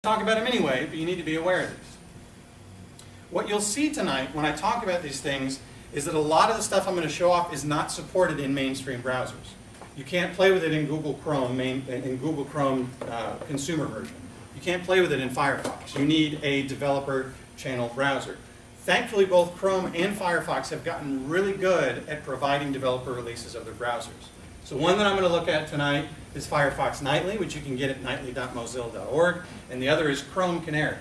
Talk about them anyway, but you need to be aware of these. What you'll see tonight when I talk about these things is that a lot of the stuff I'm going to show off is not supported in mainstream browsers. You can't play with it in Google Chrome, consumer version. You can't play with it in Firefox. You need a developer channel browser. Thankfully, both Chrome and Firefox have gotten really good at providing developer releases of their browsers. So one that I'm going to look at tonight is Firefox Nightly, which you can get at nightly.mozilla.org, and the other is Chrome Canary.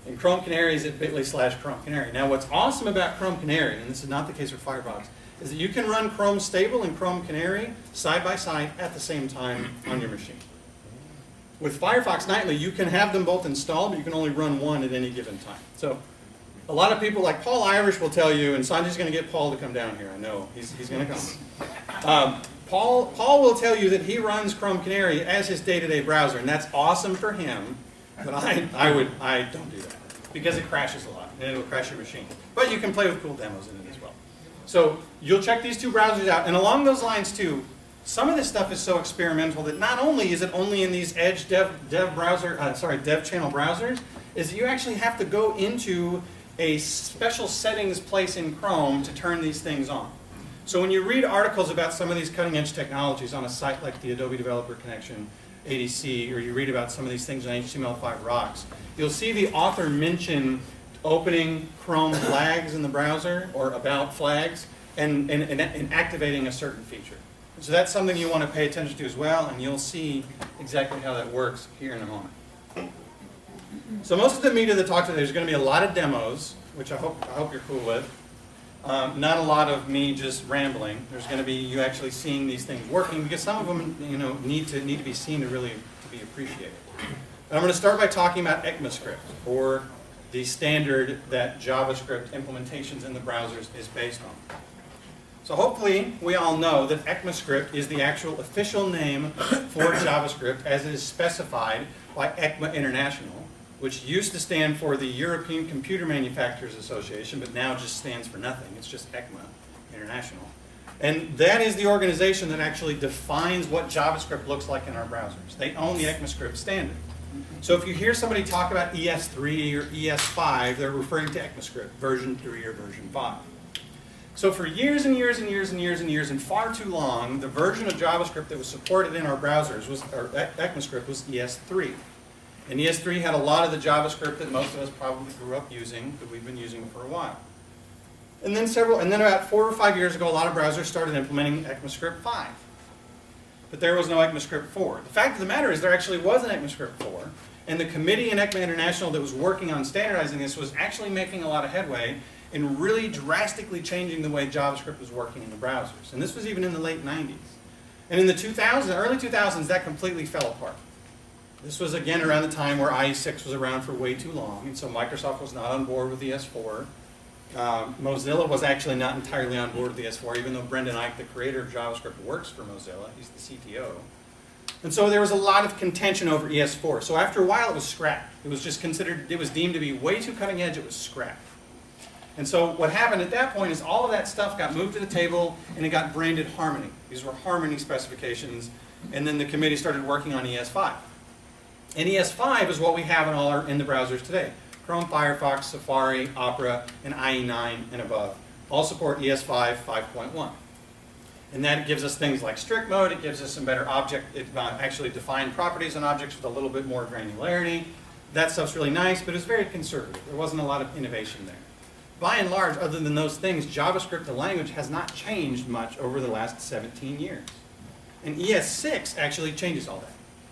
And Chrome Canary is at bit.ly/Chrome Canary. Now what's awesome about Chrome Canary, and this is not the case for Firefox, is that you can run Chrome Stable and Chrome Canary side by side at the same time on your machine. With Firefox Nightly, you can have them both installed, but you can only run one at any given time. So a lot of people like Paul Irish will tell you, and Sanjay's going to get Paul to come down here. I know, he's going to come. Paul will tell you that he runs Chrome Canary as his day-to-day browser, and that's awesome for him, but I don't do that because it crashes a lot, and it'll crash your machine. But you can play with cool demos in it as well. So you'll check these two browsers out, and along those lines too, some of this stuff is so experimental that not only is it only in these Edge dev channel browsers, is that you actually have to go into a special settings place in Chrome to turn these things on. So when you read articles about some of these cutting-edge technologies on a site like the Adobe Developer Connection, ADC, or you read about some of these things on HTML5 Rocks, you'll see the author mention opening Chrome flags in the browser, or about flags, and activating a certain feature. So that's something you want to pay attention to as well, and you'll see exactly how that works here in a moment. So most of the meat of the talk today, there's going to be a lot of demos, which I hope you're cool with. Not a lot of me just rambling. There's going to be you actually seeing these things working, because some of them need to be seen to really be appreciated. But I'm going to start by talking about ECMAScript, or the standard that JavaScript implementations in the browsers is based on. So hopefully we all know that ECMAScript is the actual official name for JavaScript as it is specified by ECMA International, which used to stand for the European Computer Manufacturers Association, but now just stands for nothing. It's just ECMA International. And that is the organization that actually defines what JavaScript looks like in our browsers. They own the ECMAScript standard. So if you hear somebody talk about ES3 or ES5, they're referring to ECMAScript, version 3 or version 5. So for years and years and years and years and years, and far too long, the version of JavaScript that was supported in our browsers, ECMAScript, was ES3. And ES3 had a lot of the JavaScript that most of us probably grew up using, that we've been using for a while. And then about 4 or 5 years ago, a lot of browsers started implementing ECMAScript 5. But there was no ECMAScript 4. The fact of the matter is there actually was an ECMAScript 4, and the committee in ECMA International that was working on standardizing this was actually making a lot of headway in really drastically changing the way JavaScript was working in the browsers. And this was even in the late 90s. And in the early 2000s, that completely fell apart. This was again around the time where IE6 was around for way too long, and so Microsoft was not on board with ES4. Mozilla was actually not entirely on board with ES4, even though Brendan Eich, the creator of JavaScript, works for Mozilla. He's the CTO. And so there was a lot of contention over ES4. So after a while, it was scrapped. It was just considered, it was deemed to be way too cutting edge, it was scrapped. And so what happened at that point is all of that stuff got moved to the table, and it got branded Harmony. These were Harmony specifications, and then the committee started working on ES5. And ES5 is what we have in the browsers today. Chrome, Firefox, Safari, Opera, and IE9 and above all support ES5 5.1. And that gives us things like strict mode. It gives us some better actually defined properties on objects with a little bit more granularity. That stuff's really nice, but it's very conservative. There wasn't a lot of innovation there. By and large, other than those things, JavaScript, the language, has not changed much over the last 17 years. And ES6 actually changes all that.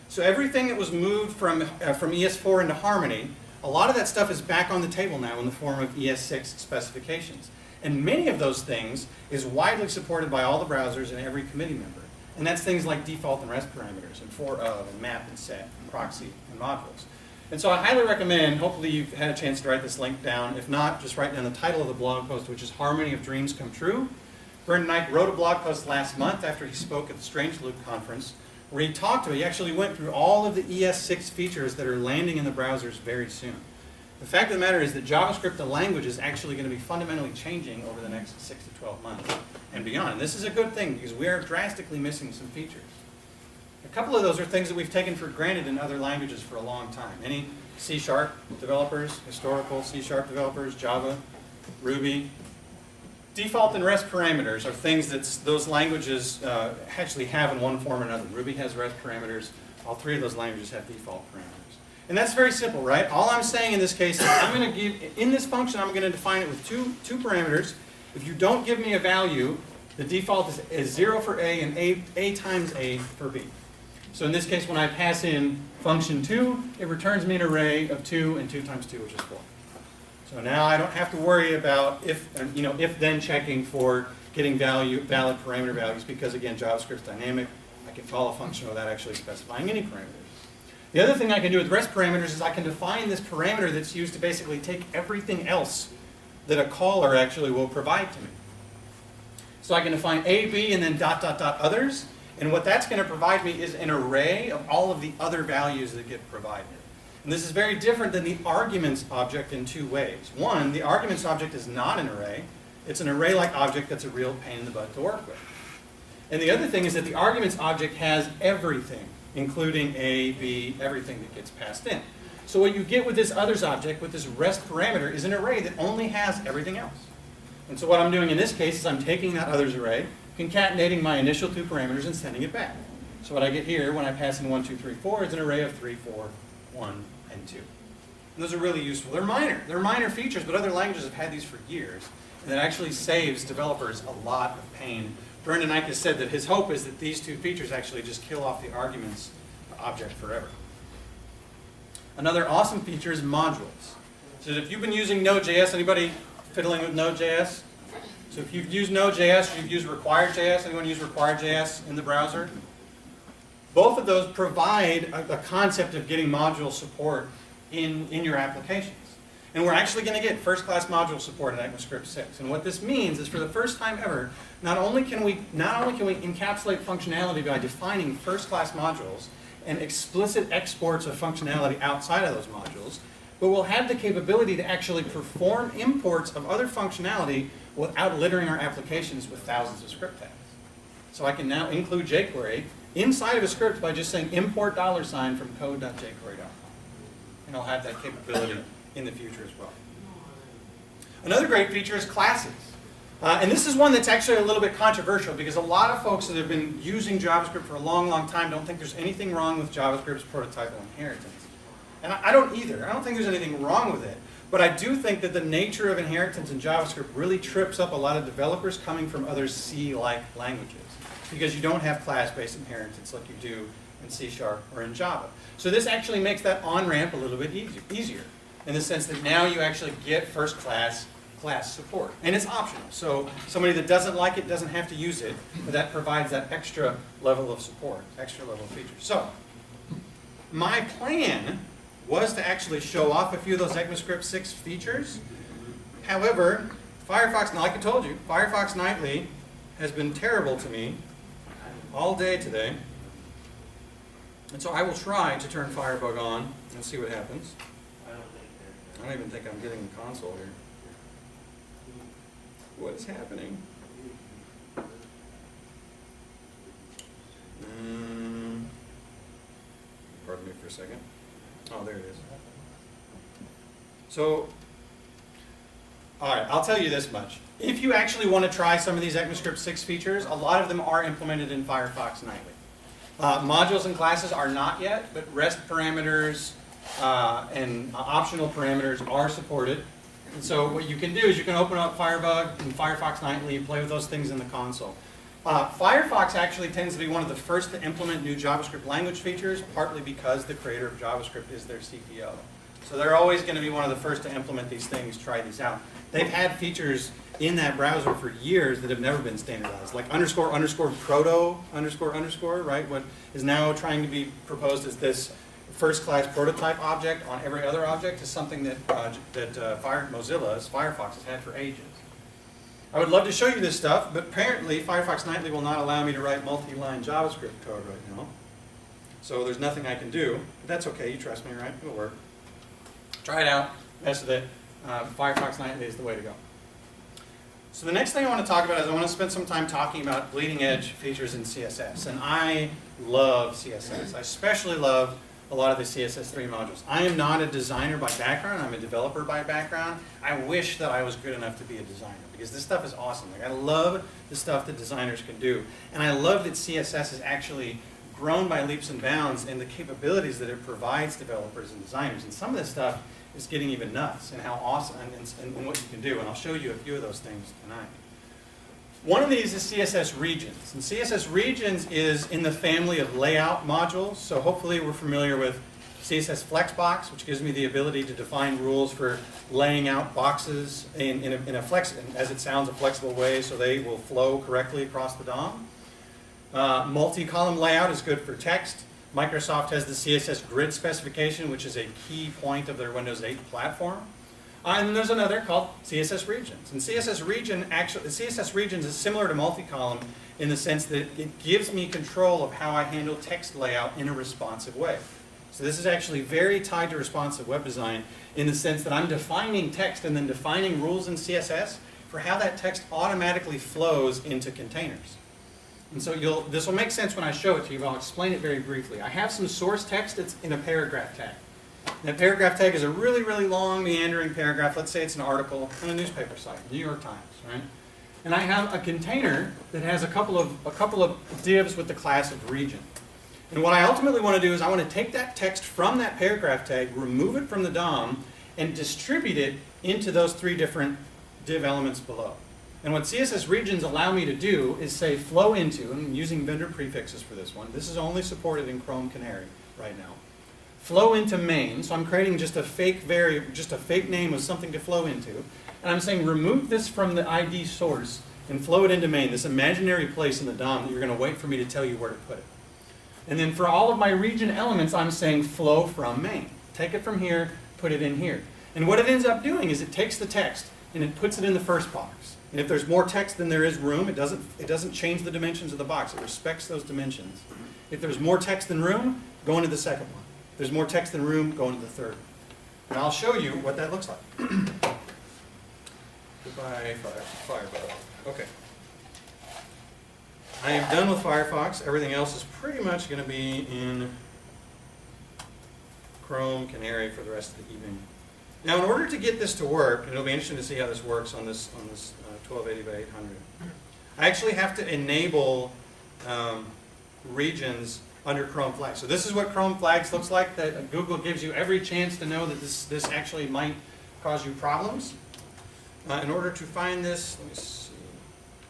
So everything that was moved from ES4 into Harmony, a lot of that stuff is back on the table now in the form of ES6 specifications. And many of those things is widely supported by all the browsers and every committee member. And that's things like default and rest parameters, and for of, and map and set, and proxy, and modules. And so I highly recommend, hopefully you've had a chance to write this link down. If not, just write down the title of the blog post, which is Harmony of Dreams Come True. Brendan Eich wrote a blog post last month after he spoke at the Strange Loop conference, where he actually went through all of the ES6 features that are landing in the browsers very soon. The fact of the matter is that JavaScript, the language, is actually going to be fundamentally changing over the next 6 to 12 months and beyond. And this is a good thing, because we are drastically missing some features. A couple of those are things that we've taken for granted in other languages for a long time. C# developers, historical C# developers, Java, Ruby. Default and REST parameters are things that those languages actually have in one form or another. Ruby has REST parameters. All three of those languages have default parameters. And that's very simple, right? All I'm saying in this case is I'm going to give, in this function, I'm going to define it with two parameters. If you don't give me a value, the default is 0 for A and A times A for B. So in this case, when I pass in function 2, it returns me an array of 2, and 2 times 2, which is 4. So now I don't have to worry about if-then checking for getting valid parameter values, because again, JavaScript's dynamic. I can call a function without actually specifying any parameters. The other thing I can do with REST parameters is I can define this parameter that's used to basically take everything else that a caller actually will provide to me. So I can define A, B, and then ... others. And what that's going to provide me is an array of all of the other values that get provided. And this is very different than the arguments object in two ways. One, the arguments object is not an array. It's an array-like object that's a real pain in the butt to work with. And the other thing is that the arguments object has everything, including A, B, everything that gets passed in. So what you get with this others object, with this REST parameter, is an array that only has everything else. And so what I'm doing in this case is I'm taking that others array, concatenating my initial two parameters, and sending it back. So what I get here when I pass in 1, 2, 3, 4 is an array of 3, 4, 1, and 2. And those are really useful. They're minor. They're minor features, but other languages have had these for years. And that actually saves developers a lot of pain. Brendan Eich has said that his hope is that these two features actually just kill off the arguments object forever. Another awesome feature is modules. So if you've been using Node.js, anybody fiddling with Node.js? So if you've used Node.js, you've used Required.js, anyone use Required.js in the browser? Both of those provide a concept of getting module support in your applications. And we're actually going to get first-class module support in ECMAScript 6. And what this means is for the first time ever, not only can we encapsulate functionality by defining first-class modules and explicit exports of functionality outside of those modules, but we'll have the capability to actually perform imports of other functionality without littering our applications with thousands of script tags. So I can now include jQuery inside of a script by just saying import $$ from code.jQuery.com. And I'll have that capability in the future as well. Another great feature is classes. And this is one that's actually a little bit controversial because a lot of folks that have been using JavaScript for a long, long time don't think there's anything wrong with JavaScript's prototypal inheritance. And I don't either. I don't think there's anything wrong with it. But I do think that the nature of inheritance in JavaScript really trips up a lot of developers coming from other C-like languages because you don't have class-based inheritance like you do in C# or in Java. So this actually makes that on-ramp a little bit easier in the sense that now you actually get first-class class support. And it's optional. So somebody that doesn't like it doesn't have to use it, but that provides that extra level of support, extra level of features. So my plan was to actually show off a few of those ECMAScript 6 features. However, Firefox, like I told you, Firefox Nightly has been terrible to me all day today. And so I will try to turn Firebug on and see what happens. I don't even think I'm getting the console here. What is happening? Pardon me for a second. Oh, there it is. So, all right, I'll tell you this much. If you actually want to try some of these ECMAScript 6 features, a lot of them are implemented in Firefox Nightly. Modules and classes are not yet, but REST parameters and optional parameters are supported. And so what you can do is you can open up Firebug and Firefox Nightly and play with those things in the console. Firefox actually tends to be one of the first to implement new JavaScript language features, partly because the creator of JavaScript is their CTO. So they're always going to be one of the first to implement these things, try these out. They've had features in that browser for years that have never been standardized, like __proto__, right? What is now trying to be proposed as this first-class prototype object on every other object is something that, Mozilla's Firefox has had for ages. I would love to show you this stuff, but apparently Firefox Nightly will not allow me to write multi-line JavaScript code right now. So there's nothing I can do. But that's okay, you trust me, right? It'll work. Try it out, mess with it. Firefox Nightly is the way to go. So the next thing I want to talk about is I want to spend some time talking about bleeding edge features in CSS. And I love CSS. I especially love a lot of the CSS3 modules. I am not a designer by background, I'm a developer by background. I wish that I was good enough to be a designer because this stuff is awesome. Like, I love the stuff that designers can do. And I love that CSS has actually grown by leaps and bounds in the capabilities that it provides developers and designers. And some of this stuff is getting even nuts and how awesome and what you can do. And I'll show you a few of those things tonight. One of these is CSS regions. And CSS regions is in the family of layout modules. So hopefully we're familiar with CSS Flexbox, which gives me the ability to define rules for laying out boxes in a as it sounds, a flexible way so they will flow correctly across the DOM. Multi-column layout is good for text. Microsoft has the CSS grid specification, which is a key point of their Windows 8 platform. And then there's another called CSS regions. And CSS regions is similar to multi-column in the sense that it gives me control of how I handle text layout in a responsive way. So this is actually very tied to responsive web design in the sense that I'm defining text and then defining rules in CSS for how that text automatically flows into containers. And so this will make sense when I show it to you, but I'll explain it very briefly. I have some source text that's in a paragraph tag. That paragraph tag is a really, really long, meandering paragraph. Let's say it's an article on a newspaper site, New York Times, right? And I have a container that has a couple of divs with the class of region. And what I ultimately want to do is I want to take that text from that paragraph tag, remove it from the DOM, and distribute it into those three different div elements below. And what CSS regions allow me to do is say flow into, and I'm using vendor prefixes for this one. This is only supported in Chrome Canary right now. Flow into main, so I'm creating just a fake name of something to flow into. And I'm saying remove this from the ID source and flow it into main, this imaginary place in the DOM that you're going to wait for me to tell you where to put it. And then for all of my region elements, I'm saying flow from main. Take it from here, put it in here. And what it ends up doing is it takes the text and it puts it in the first box. And if there's more text than there is room, it doesn't change the dimensions of the box. It respects those dimensions. If there's more text than room, go into the second one. If there's more text than room, go into the third one. And I'll show you what that looks like. Goodbye, Firefox. Okay. I am done with Firefox. Everything else is pretty much going to be in Chrome Canary for the rest of the evening. Now, in order to get this to work, and it'll be interesting to see how this works on this 1280 by 800, I actually have to enable regions under Chrome Flags. So this is what Chrome Flags looks like. That Google gives you every chance to know that this actually might cause you problems. In order to find this, let me see.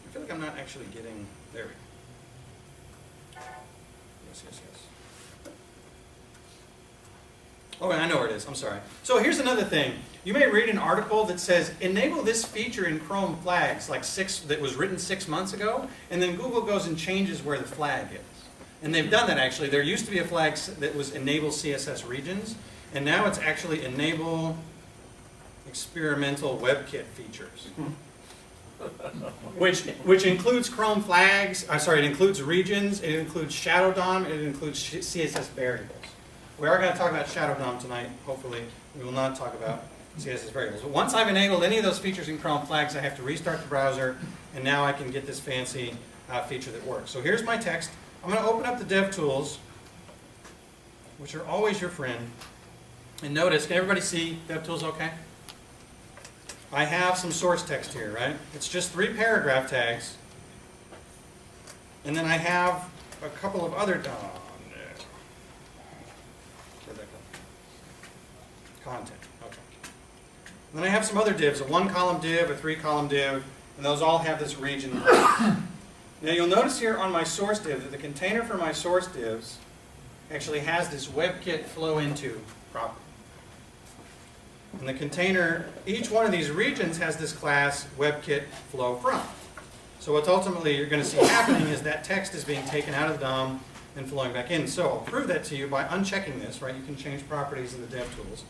I feel like I'm not actually getting, there we go. Yes. Oh, I know where it is. I'm sorry. So here's another thing. You may read an article that says, enable this feature in Chrome Flags, that was written 6 months ago, and then Google goes and changes where the flag is. And they've done that actually. There used to be a flag that was enable CSS regions, and now it's actually enable experimental WebKit features. Which includes Chrome Flags, it includes regions, it includes Shadow DOM, it includes CSS variables. We are going to talk about Shadow DOM tonight, hopefully. We will not talk about CSS variables. But once I've enabled any of those features in Chrome Flags, I have to restart the browser, and now I can get this fancy feature that works. So here's my text. I'm going to open up the DevTools, which are always your friend. And notice, can everybody see DevTools okay? I have some source text here, right? It's just 3 paragraph tags. And then I have a couple of other content. Okay. And then I have some other divs, a 1-column div, a 3-column div, and those all have this region. Now you'll notice here on my source div that the container for my source divs actually has this WebKit flow into property. And the container, each one of these regions has this class WebKit flow from. So what's ultimately you're going to see happening is that text is being taken out of the DOM and flowing back in. So I'll prove that to you by unchecking this, right? You can change properties in the DevTools.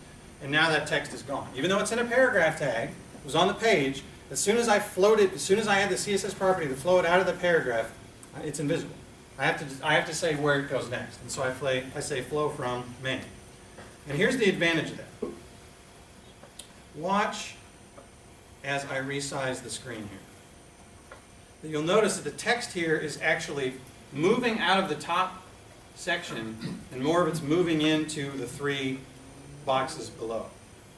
And now that text is gone. Even though it's in a paragraph tag, it was on the page, as soon as I had the CSS property to flow it out of the paragraph, it's invisible. I have to say where it goes next. And so I say flow from main. And here's the advantage of that. Watch as I resize the screen here. You'll notice that the text here is actually moving out of the top section, and more of it's moving into the 3 boxes below.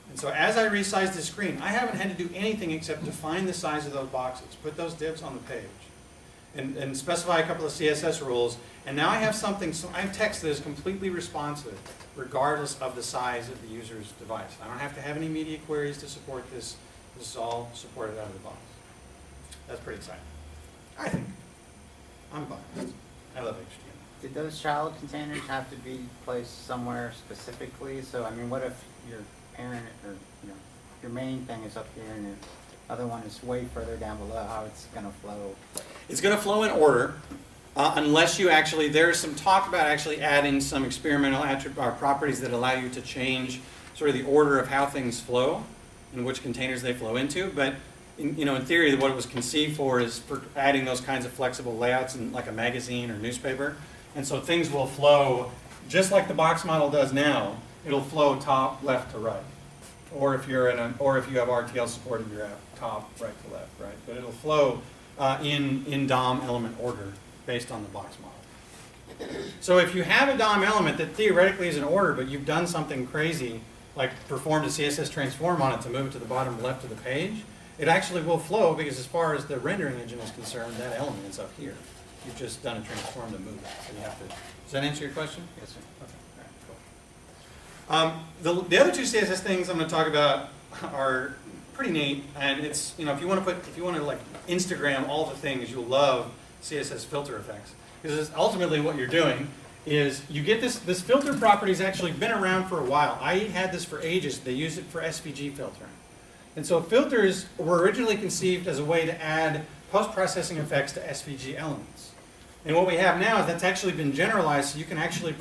And so as I resize the screen, I haven't had to do anything except define the size of those boxes, put those divs on the page, and specify a couple of CSS rules, and now I have something, so I have text that is completely responsive regardless of the size of the user's device. I don't have to have any media queries to support this. This is all supported out of the box. That's pretty exciting, I think. I'm biased. I love HTML. Did those child containers have to be placed somewhere specifically? So, I mean, what if your parent or your main thing is up here and your other one is way further down below? How it's going to flow? It's going to flow in order, unless you actually, there's some talk about actually adding some experimental properties that allow you to change sort of the order of how things flow and which containers they flow into. But in theory, what it was conceived for is for adding those kinds of flexible layouts in like a magazine or newspaper. And so things will flow just like the box model does now. It'll flow top, left to right. Or if you're or if you have RTL supported, you're at top, right to left, right? But it'll flow in DOM element order based on the box model. So if you have a DOM element that theoretically is in order, but you've done something crazy, like performed a CSS transform on it to move it to the bottom left of the page, it actually will flow because as far as the rendering engine is concerned, that element is up here. You've just done a transform to move it. So you have to, does that answer your question? Yes, sir. Okay. All right, cool. The other 2 CSS things I'm going to talk about are pretty neat, and it's, if you want to like Instagram all the things, you'll love CSS filter effects, because ultimately what you're doing is you get this filter property's actually been around for a while. I had this for ages. They used it for SVG filtering. And so filters were originally conceived as a way to add post-processing effects to SVG elements. And what we have now is that's actually been generalized, so you can actually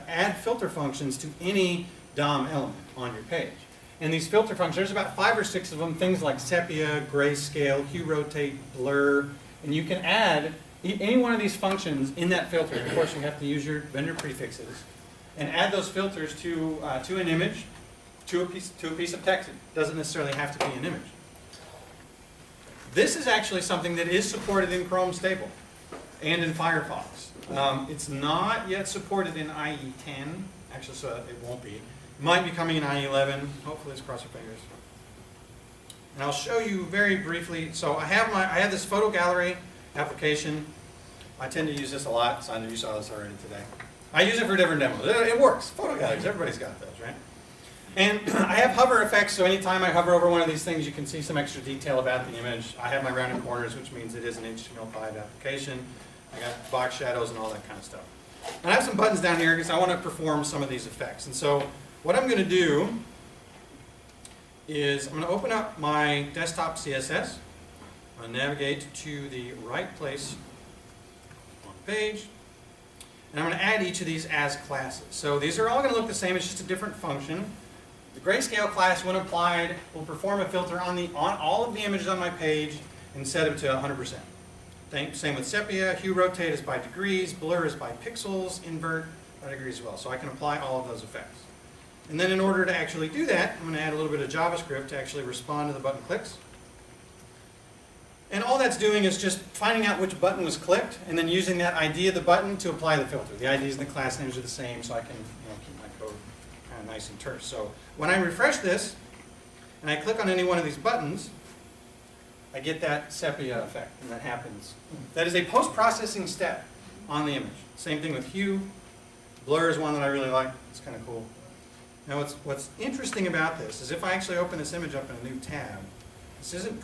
add filter functions to any DOM element on your page. And these filter functions, there's about 5 or 6 of them, things like sepia, grayscale, hue, rotate, blur, and you can add any one of these functions in that filter. Of course, you have to use your vendor prefixes and add those filters to an image, to a piece of text. It doesn't necessarily have to be an image. This is actually something that is supported in Chrome stable and in Firefox. It's not yet supported in IE 10, actually, so it won't be. It might be coming in IE 11. Hopefully, let's cross our fingers. And I'll show you very briefly. So I have this photo gallery application. I tend to use this a lot. Sandra, you saw this already today. I use it for different demos. It works. Photo galleries, everybody's got those, right? And I have hover effects, so anytime I hover over one of these things, you can see some extra detail about the image. I have my rounded corners, which means it is an HTML5 application. I got box shadows and all that kind of stuff. And I have some buttons down here because I want to perform some of these effects. And so what I'm going to do is I'm going to open up my desktop CSS. I'm going to navigate to the right place on the page. And I'm going to add each of these as classes. So these are all going to look the same. It's just a different function. The grayscale class, when applied, will perform a filter on all of the images on my page and set it to 100%. Same with sepia. Hue rotate is by degrees. Blur is by pixels. Invert by degrees as well. So I can apply all of those effects. And then in order to actually do that, I'm going to add a little bit of JavaScript to actually respond to the button clicks. And all that's doing is just finding out which button was clicked and then using that ID of the button to apply the filter. The IDs and the class names are the same, so I can keep my code kind of nice and terse. So when I refresh this and I click on any one of these buttons, I get that sepia effect, and that happens. That is a post-processing step on the image. Same thing with hue. Blur is one that I really like. It's kind of cool. Now what's interesting about this is if I actually open this image up in a new tab, this isn't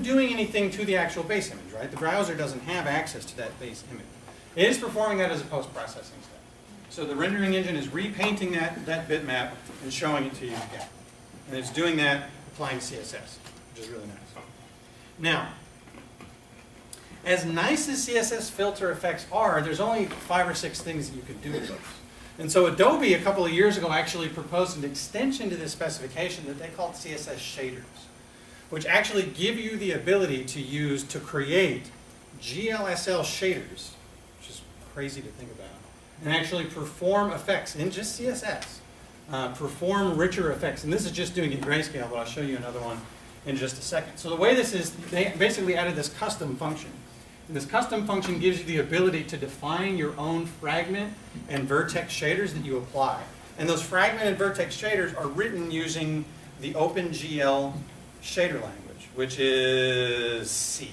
doing anything to the actual base image, right? The browser doesn't have access to that base image. It is performing that as a post-processing step. So the rendering engine is repainting that bitmap and showing it to you again. And it's doing that applying CSS, which is really nice. Now, as nice as CSS filter effects are, there's only 5 or 6 things that you can do with those. And so Adobe, a couple of years ago, actually proposed an extension to this specification that they called CSS shaders, which actually give you the ability to create GLSL shaders, which is crazy to think about, and actually perform effects in just CSS, perform richer effects. And this is just doing it in grayscale, but I'll show you another one in just a second. So the way this is, they basically added this custom function. And this custom function gives you the ability to define your own fragment and vertex shaders that you apply. And those fragment and vertex shaders are written using the OpenGL shader language, which is C.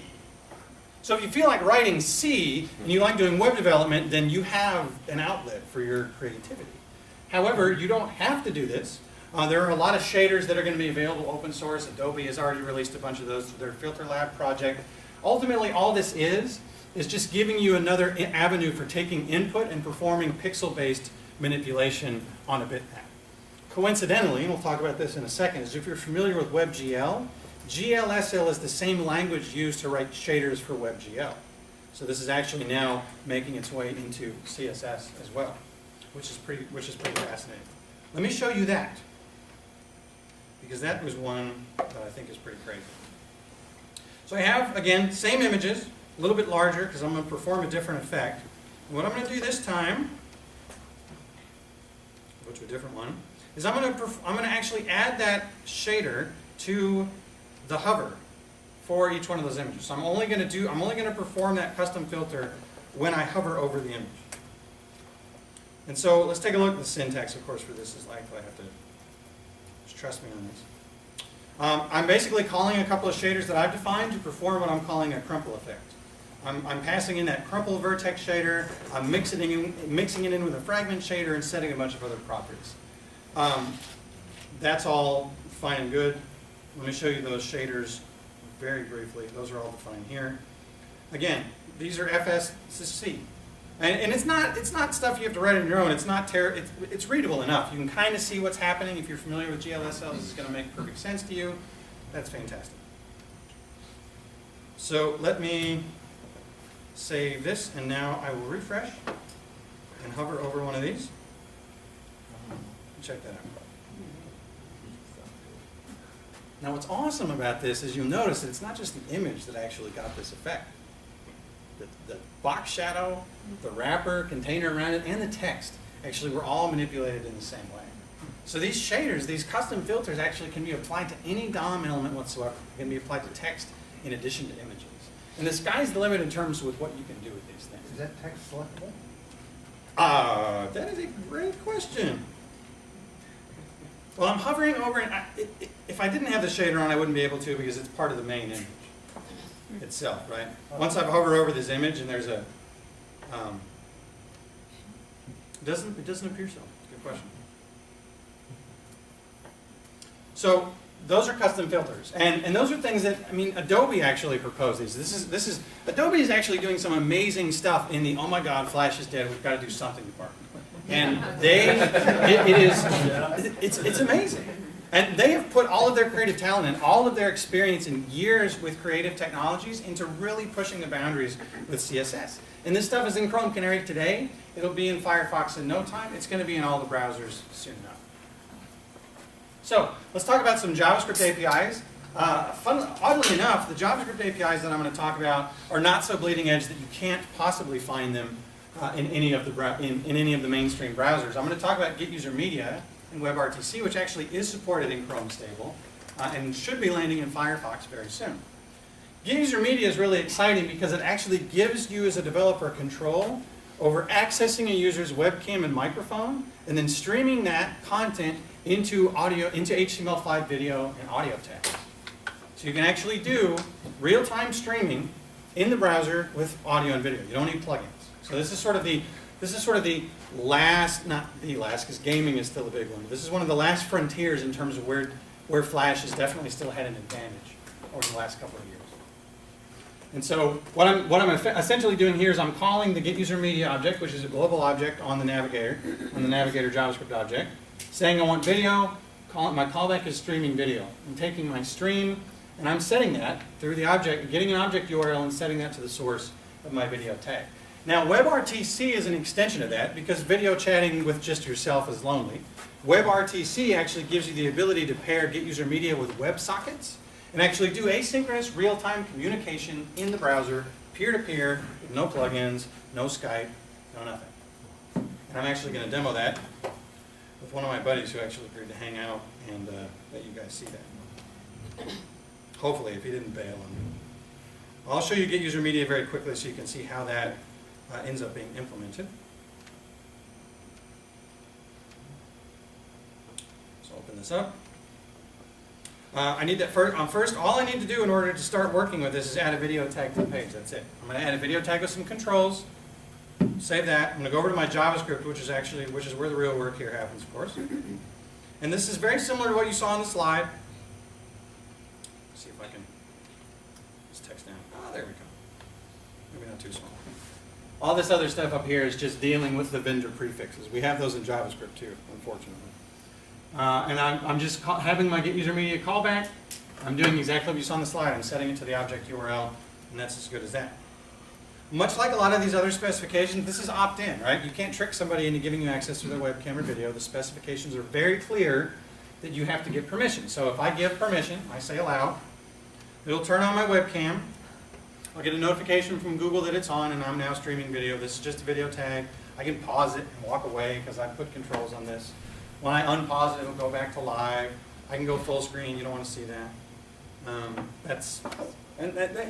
So if you feel like writing C and you like doing web development, then you have an outlet for your creativity. However, you don't have to do this. There are a lot of shaders that are going to be available open source. Adobe has already released a bunch of those through their Filter Lab project. Ultimately, all this is just giving you another avenue for taking input and performing pixel-based manipulation on a bitmap. Coincidentally, and we'll talk about this in a second, is if you're familiar with WebGL, GLSL is the same language used to write shaders for WebGL. So this is actually now making its way into CSS as well, which is pretty fascinating. Let me show you that, because that was one that I think is pretty crazy. So I have, again, same images, a little bit larger, because I'm going to perform a different effect. And what I'm going to do this time, go to a different one, is I'm going to actually add that shader to the hover for each one of those images. So I'm only going to perform that custom filter when I hover over the image. And so let's take a look at the syntax, of course, for this is likely. I have to just trust me on this. I'm basically calling a couple of shaders that I've defined to perform what I'm calling a crumple effect. I'm passing in that crumple vertex shader, I'm mixing it in with a fragment shader, and setting a bunch of other properties. That's all fine and good. Let me show you those shaders very briefly. Those are all defined here. Again, these are FSC. And it's not stuff you have to write on your own. It's readable enough. You can kind of see what's happening. If you're familiar with GLSL, this is going to make perfect sense to you. That's fantastic. So let me save this, and now I will refresh and hover over one of these. Check that out. Now what's awesome about this is you'll notice that it's not just the image that actually got this effect. The box shadow, the wrapper, container around it, and the text actually were all manipulated in the same way. So these shaders, these custom filters actually can be applied to any DOM element whatsoever. They can be applied to text in addition to images. And the sky's the limit in terms of what you can do with these things. Is that text selectable? That is a great question. Well, I'm hovering over it. If I didn't have the shader on, I wouldn't be able to because it's part of the main image itself, right? Once I've hovered over this image and there's a, it doesn't appear so. Good question. So those are custom filters, and those are things that, I mean, Adobe actually proposed these. Adobe is actually doing some amazing stuff in the, oh my God, Flash is dead, we've got to do something department. And it's amazing. And they have put all of their creative talent and all of their experience and years with creative technologies into really pushing the boundaries with CSS. And this stuff is in Chrome Canary today. It'll be in Firefox in no time. It's going to be in all the browsers soon enough. So let's talk about some JavaScript APIs. Oddly enough, the JavaScript APIs that I'm going to talk about are not so bleeding edge that you can't possibly find them in any of the mainstream browsers. I'm going to talk about Get User Media and WebRTC, which actually is supported in Chrome Stable and should be landing in Firefox very soon. Get User Media is really exciting because it actually gives you as a developer control over accessing a user's webcam and microphone and then streaming that content into HTML5 video and audio tags. So you can actually do real-time streaming in the browser with audio and video. You don't need plugins. So this is sort of the last, not the last, because gaming is still a big one. This is one of the last frontiers in terms of where Flash has definitely still had an advantage over the last couple of years. And so what I'm essentially doing here is I'm calling the Get User Media object, which is a global object on the Navigator JavaScript object, saying I want video. My callback is streaming video. I'm taking my stream and I'm setting that through the object, getting an object URL and setting that to the source of my video tag. Now, WebRTC is an extension of that because video chatting with just yourself is lonely. WebRTC actually gives you the ability to pair Get User Media with WebSockets and actually do asynchronous real-time communication in the browser, peer-to-peer, with no plugins, no Skype, no nothing. And I'm actually going to demo that with one of my buddies who actually agreed to hang out and let you guys see that. Hopefully, if he didn't bail on me. I'll show you Get User Media very quickly so you can see how that ends up being implemented. So open this up. I need that first, all I need to do in order to start working with this is add a video tag to the page. That's it. I'm going to add a video tag with some controls. Save that. I'm going to go over to my JavaScript, which is where the real work here happens, of course. And this is very similar to what you saw on the slide. Let's see if I can just text down. Ah, there we go. Maybe not too small. All this other stuff up here is just dealing with the vendor prefixes. We have those in JavaScript too, unfortunately. And I'm just having my Get User Media callback. I'm doing exactly what you saw on the slide. I'm setting it to the object URL, and that's as good as that. Much like a lot of these other specifications, this is opt-in, right? You can't trick somebody into giving you access to their webcam or video. The specifications are very clear that you have to give permission. So if I give permission, I say allow, it'll turn on my webcam. I'll get a notification from Google that it's on and I'm now streaming video. This is just a video tag. I can pause it and walk away because I put controls on this. When I unpause it, it'll go back to live. I can go full screen. You don't want to see that.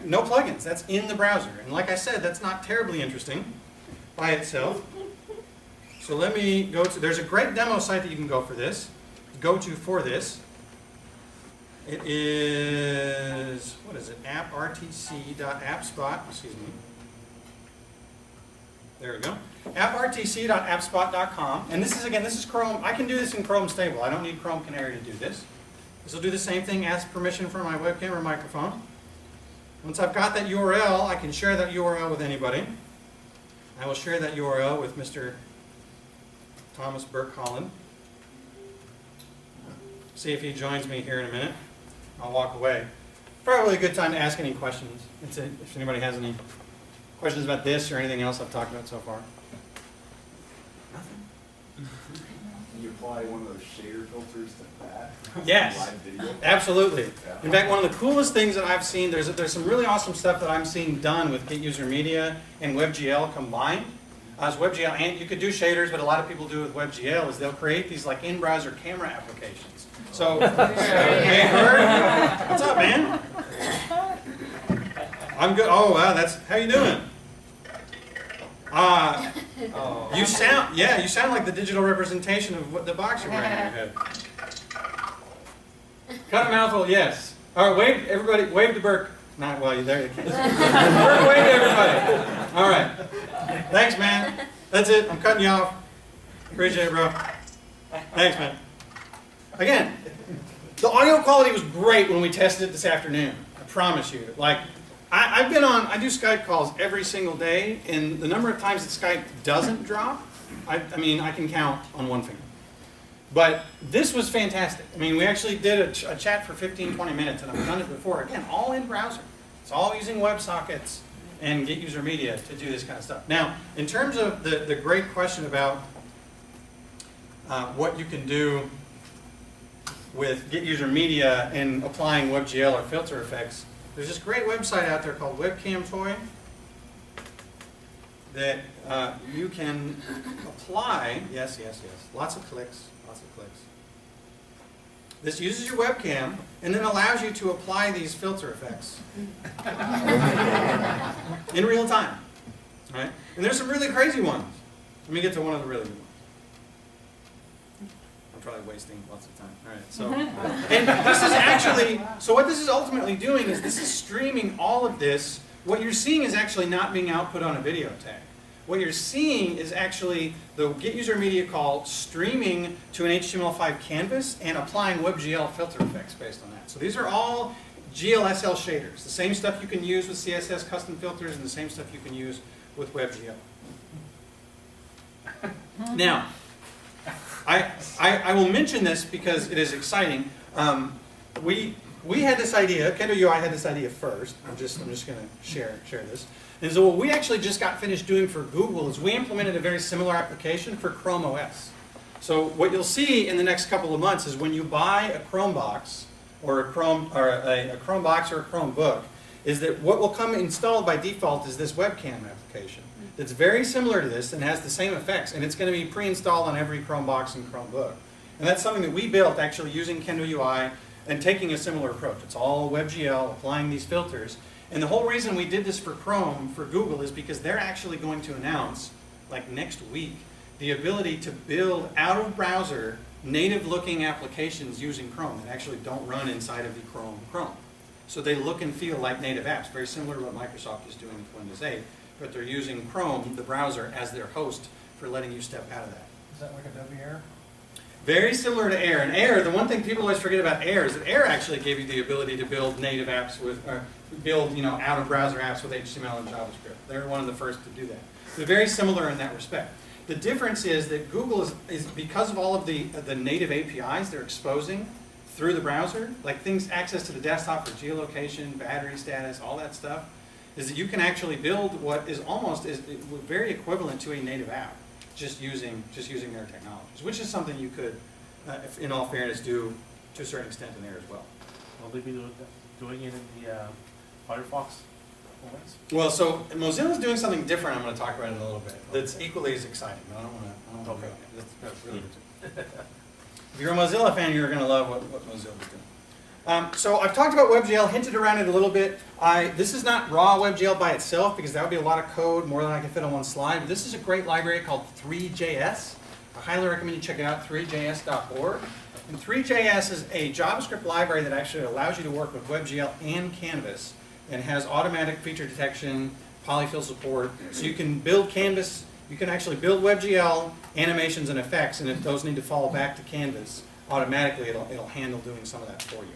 No plugins. That's in the browser. And like I said, that's not terribly interesting by itself. So let me go to, there's a great demo site that you can go for this. Go to for this. It is, what is it? apprtc.appspot, excuse me. There we go. apprtc.appspot.com. And this is Chrome. I can do this in Chrome Stable. I don't need Chrome Canary to do this. This will do the same thing, ask permission for my webcam or microphone. Once I've got that URL, I can share that URL with anybody. I will share that URL with Mr. Thomas Burke Holland. See if he joins me here in a minute. I'll walk away. Probably a good time to ask any questions. If anybody has any questions about this or anything else I've talked about so far. Nothing? Can you apply one of those shader filters to that? Yes, Live video? absolutely. Yeah. In fact, one of the coolest things that I've seen, there's some really awesome stuff that I'm seeing done with Get User Media and WebGL combined. As WebGL, and you could do shaders, but a lot of people do with WebGL is they'll create these like in-browser camera applications. So, hey, Bert, what's up, man? I'm good. Oh, wow, how you doing? You sound like the digital representation of what the box you're wearing on your head. Cut a mouthful, yes. All right, wave, everybody, wave to Burke. Not while you're there, you can't. Burke, wave to everybody. All right. Thanks, man. That's it. I'm cutting you off. Appreciate it, bro. Thanks, man. Again, the audio quality was great when we tested it this afternoon. I promise you. Like, I do Skype calls every single day, and the number of times that Skype doesn't drop, I mean, I can count on one finger. But this was fantastic. I mean, we actually did a chat for 15, 20 minutes, and I've done it before. Again, all in browser. It's all using WebSockets and Get User Media to do this kind of stuff. Now, in terms of the great question about what you can do with Get User Media and applying WebGL or filter effects, there's this great website out there called Webcam Toy that you can apply. Yes, lots of clicks. This uses your webcam and then allows you to apply these filter effects in real time. Right? And there's some really crazy ones. Let me get to one of the really good ones. I'm probably wasting lots of time. All right, so and this is actually, so what this is ultimately doing is this is streaming all of this. What you're seeing is actually not being output on a video tag. What you're seeing is actually the Get User Media call streaming to an HTML5 canvas and applying WebGL filter effects based on that. So these are all GLSL shaders, the same stuff you can use with CSS custom filters and the same stuff you can use with WebGL. Now, I will mention this because it is exciting. We had this idea, Kendall UI had this idea first. I'm just going to share this. And so what we actually just got finished doing for Google is we implemented a very similar application for Chrome OS. So what you'll see in the next couple of months is when you buy a Chrome box or a Chrome box or a Chromebook, is that what will come installed by default is this webcam application that's very similar to this and has the same effects, and it's going to be pre-installed on every Chromebox and Chromebook. And that's something that we built actually using Kendall UI and taking a similar approach. It's all WebGL, applying these filters. And the whole reason we did this for Chrome, for Google, is because they're actually going to announce, like next week, the ability to build out-of-browser native-looking applications using Chrome that actually don't run inside of the Chrome. So they look and feel like native apps, very similar to what Microsoft is doing with Windows 8, but they're using Chrome, the browser, as their host for letting you step out of that. Is that like Adobe Air? Very similar to Air. And Air, the one thing people always forget about Air is that Air actually gave you the ability to build native apps with, or build, out-of-browser apps with HTML and JavaScript. They were one of the first to do that. They're very similar in that respect. The difference is that Google is because of all of the native APIs they're exposing through the browser, like things, access to the desktop for geolocation, battery status, all that stuff, is that you can actually build what is almost very equivalent to a native app, just using their technologies, which is something you could, in all fairness, do to a certain extent in Air as well. Will they be doing it in the Firefox OS? Well, so Mozilla's doing something different. I'm going to talk about it in a little bit. That's equally as exciting. But I don't want to. Okay. That's really good. If you're a Mozilla fan, you're going to love what Mozilla's doing. So I've talked about WebGL, hinted around it a little bit. This is not raw WebGL by itself because that would be a lot of code, more than I can fit on one slide. But this is a great library called 3JS. I highly recommend you check it out, 3js.org. And 3JS is a JavaScript library that actually allows you to work with WebGL and Canvas and has automatic feature detection, polyfill support. So you can build Canvas, you can actually build WebGL, animations, and effects, and if those need to fall back to Canvas, automatically it'll handle doing some of that for you.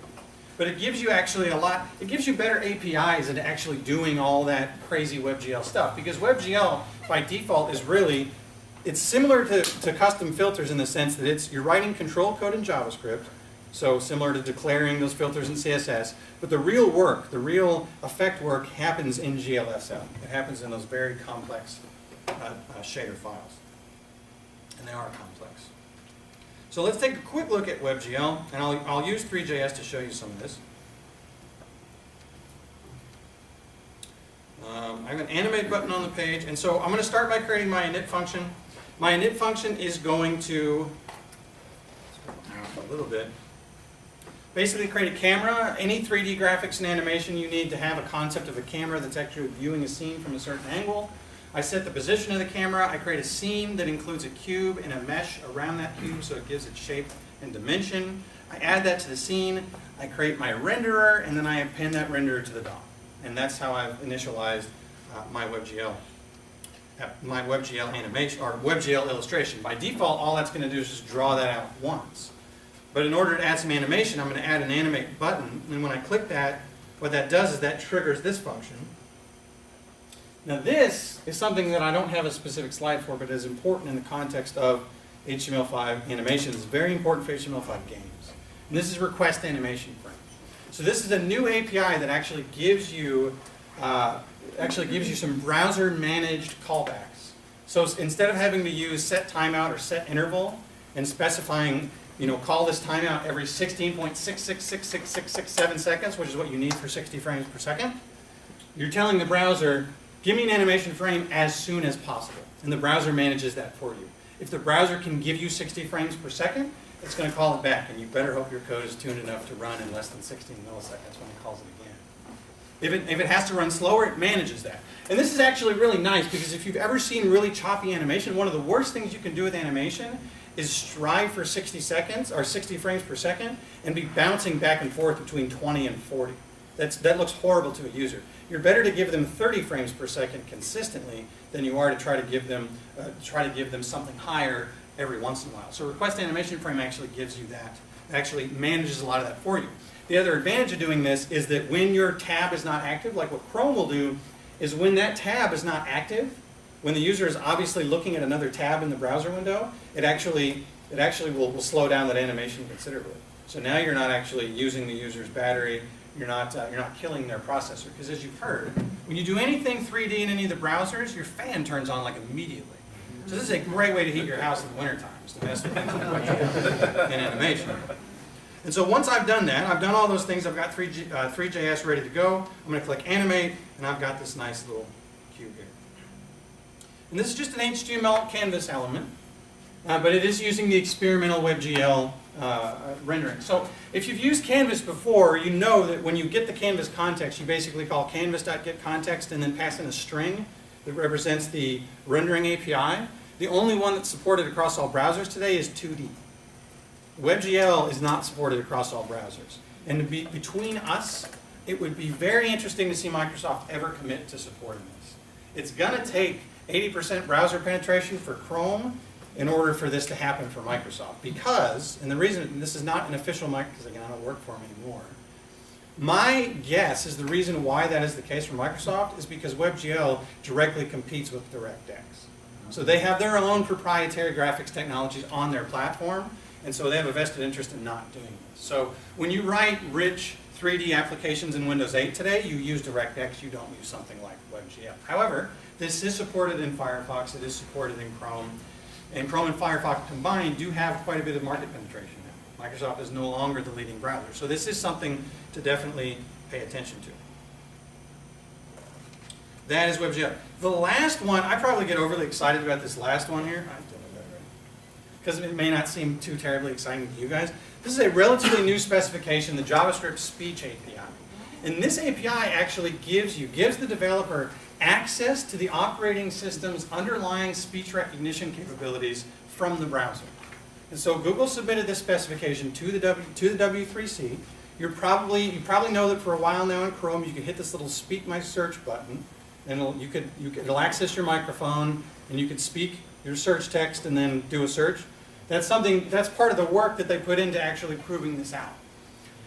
But it gives you actually it gives you better APIs into actually doing all that crazy WebGL stuff. Because WebGL, by default, is really, it's similar to custom filters in the sense that you're writing control code in JavaScript, so similar to declaring those filters in CSS, but the real work, the real effect work happens in GLSL. It happens in those very complex shader files. And they are complex. So let's take a quick look at WebGL, and I'll use 3JS to show you some of this. I have an animate button on the page, and so I'm going to start by creating my init function. My init function is going to, a little bit, basically create a camera. Any 3D graphics and animation, you need to have a concept of a camera that's actually viewing a scene from a certain angle. I set the position of the camera. I create a scene that includes a cube and a mesh around that cube so it gives it shape and dimension. I add that to the scene. I create my renderer, and then I append that renderer to the DOM. And that's how I've initialized my WebGL animation, or WebGL illustration. By default, all that's going to do is just draw that out once. But in order to add some animation, I'm going to add an animate button, and when I click that, what that does is that triggers this function. Now this is something that I don't have a specific slide for, but is important in the context of HTML5 animations. It's very important for HTML5 games. And this is request animation frame. So this is a new API that actually gives you some browser managed callbacks. So instead of having to use set timeout or set interval and specifying, call this timeout every 16.666667 seconds, which is what you need for 60 frames per second, you're telling the browser, give me an animation frame as soon as possible. And the browser manages that for you. If the browser can give you 60 frames per second, it's going to call it back. And you better hope your code is tuned enough to run in less than 16 milliseconds when it calls it again. If it has to run slower, it manages that. And this is actually really nice because if you've ever seen really choppy animation, one of the worst things you can do with animation is strive for 60 seconds or 60 frames per second and be bouncing back and forth between 20 and 40. That looks horrible to a user. You're better to give them 30 frames per second consistently than you are to try to give them something higher every once in a while. So request animation frame actually gives you that. It actually manages a lot of that for you. The other advantage of doing this is that when your tab is not active, like what Chrome will do, is when that tab is not active, when the user is obviously looking at another tab in the browser window, it actually will slow down that animation considerably. So now you're not actually using the user's battery. You're not killing their processor. Because as you've heard, when you do anything 3D in any of the browsers, your fan turns on like immediately. So this is a great way to heat your house in the wintertime, is to mess with things like in animation. And so once I've done that, I've done all those things, I've got 3JS ready to go. I'm going to click Animate, and I've got this nice little cube here. And this is just an HTML canvas element, but it is using the experimental WebGL rendering. So if you've used Canvas before, you know that when you get the Canvas context, you basically call canvas.getContext and then pass in a string that represents the rendering API. The only one that's supported across all browsers today is 2D. WebGL is not supported across all browsers. And between us, it would be very interesting to see Microsoft ever commit to supporting this. It's going to take 80% browser penetration for Chrome in order for this to happen for Microsoft. Because, and the reason, and this is not an official mic, because again, I don't work for them anymore. My guess is the reason why that is the case for Microsoft is because WebGL directly competes with DirectX. So they have their own proprietary graphics technologies on their platform, and so they have a vested interest in not doing this. So when you write rich 3D applications in Windows 8 today, you use DirectX, you don't use something like WebGL. However, this is supported in Firefox, it is supported in Chrome, and Chrome and Firefox combined do have quite a bit of market penetration now. Microsoft is no longer the leading browser, so this is something to definitely pay attention to. That is WebGL. The last one, I probably get overly excited about this last one here, because it may not seem too terribly exciting to you guys. This is a relatively new specification, the JavaScript Speech API. And this API actually gives the developer access to the operating system's underlying speech recognition capabilities from the browser. And so Google submitted this specification to the W3C. You probably know that for a while now in Chrome you can hit this little Speak My Search button, and it'll access your microphone, and you can speak your search text and then do a search. That's part of the work that they put into actually proving this out.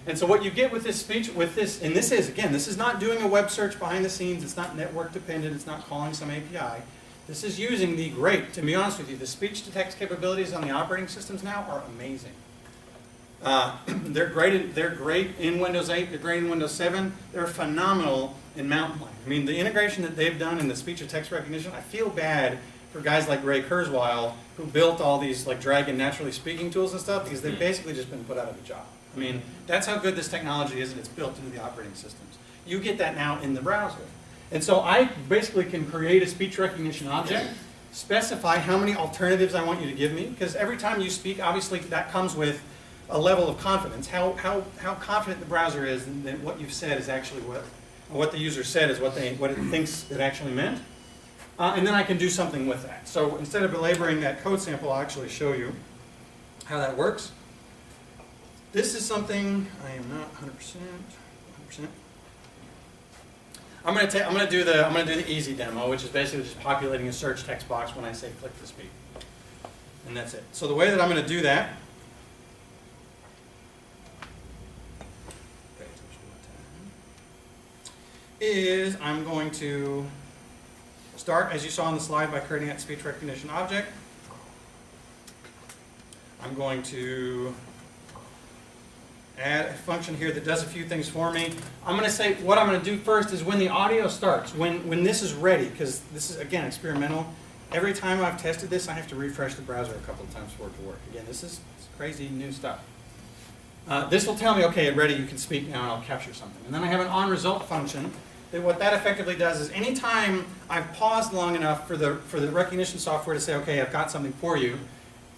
And so what you get with this speech, and this is not doing a web search behind the scenes, it's not network dependent, it's not calling some API. This is using to be honest with you, the speech to text capabilities on the operating systems now are amazing. They're great in Windows 8, they're great in Windows 7, they're phenomenal in Mountain Lion. I mean, the integration that they've done in the speech to text recognition, I feel bad for guys like Ray Kurzweil who built all these like Dragon naturally speaking tools and stuff, because they've basically just been put out of a job. I mean, that's how good this technology is, and it's built into the operating systems. You get that now in the browser. And so I basically can create a speech recognition object, specify how many alternatives I want you to give me, because every time you speak, obviously that comes with a level of confidence. How confident the browser is that what you've said is actually what the user said is what it thinks it actually meant. And then I can do something with that. So instead of belaboring that code sample, I'll actually show you how that works. This is something I am not 100%. I'm going to do the easy demo, which is basically just populating a search text box when I say click to speak, and that's it. So the way that I'm going to do that is I'm going to start, as you saw on the slide, by creating that speech recognition object. I'm going to add a function here that does a few things for me. I'm going to say what I'm going to do first is when the audio starts, when this is ready, because this is, again, experimental. Every time I've tested this, I have to refresh the browser a couple of times for it to work. Again, this is crazy new stuff. This will tell me, okay, ready, you can speak now, and I'll capture something. And then I have an onResult function. That what that effectively does is anytime I've paused long enough for the recognition software to say, okay, I've got something for you,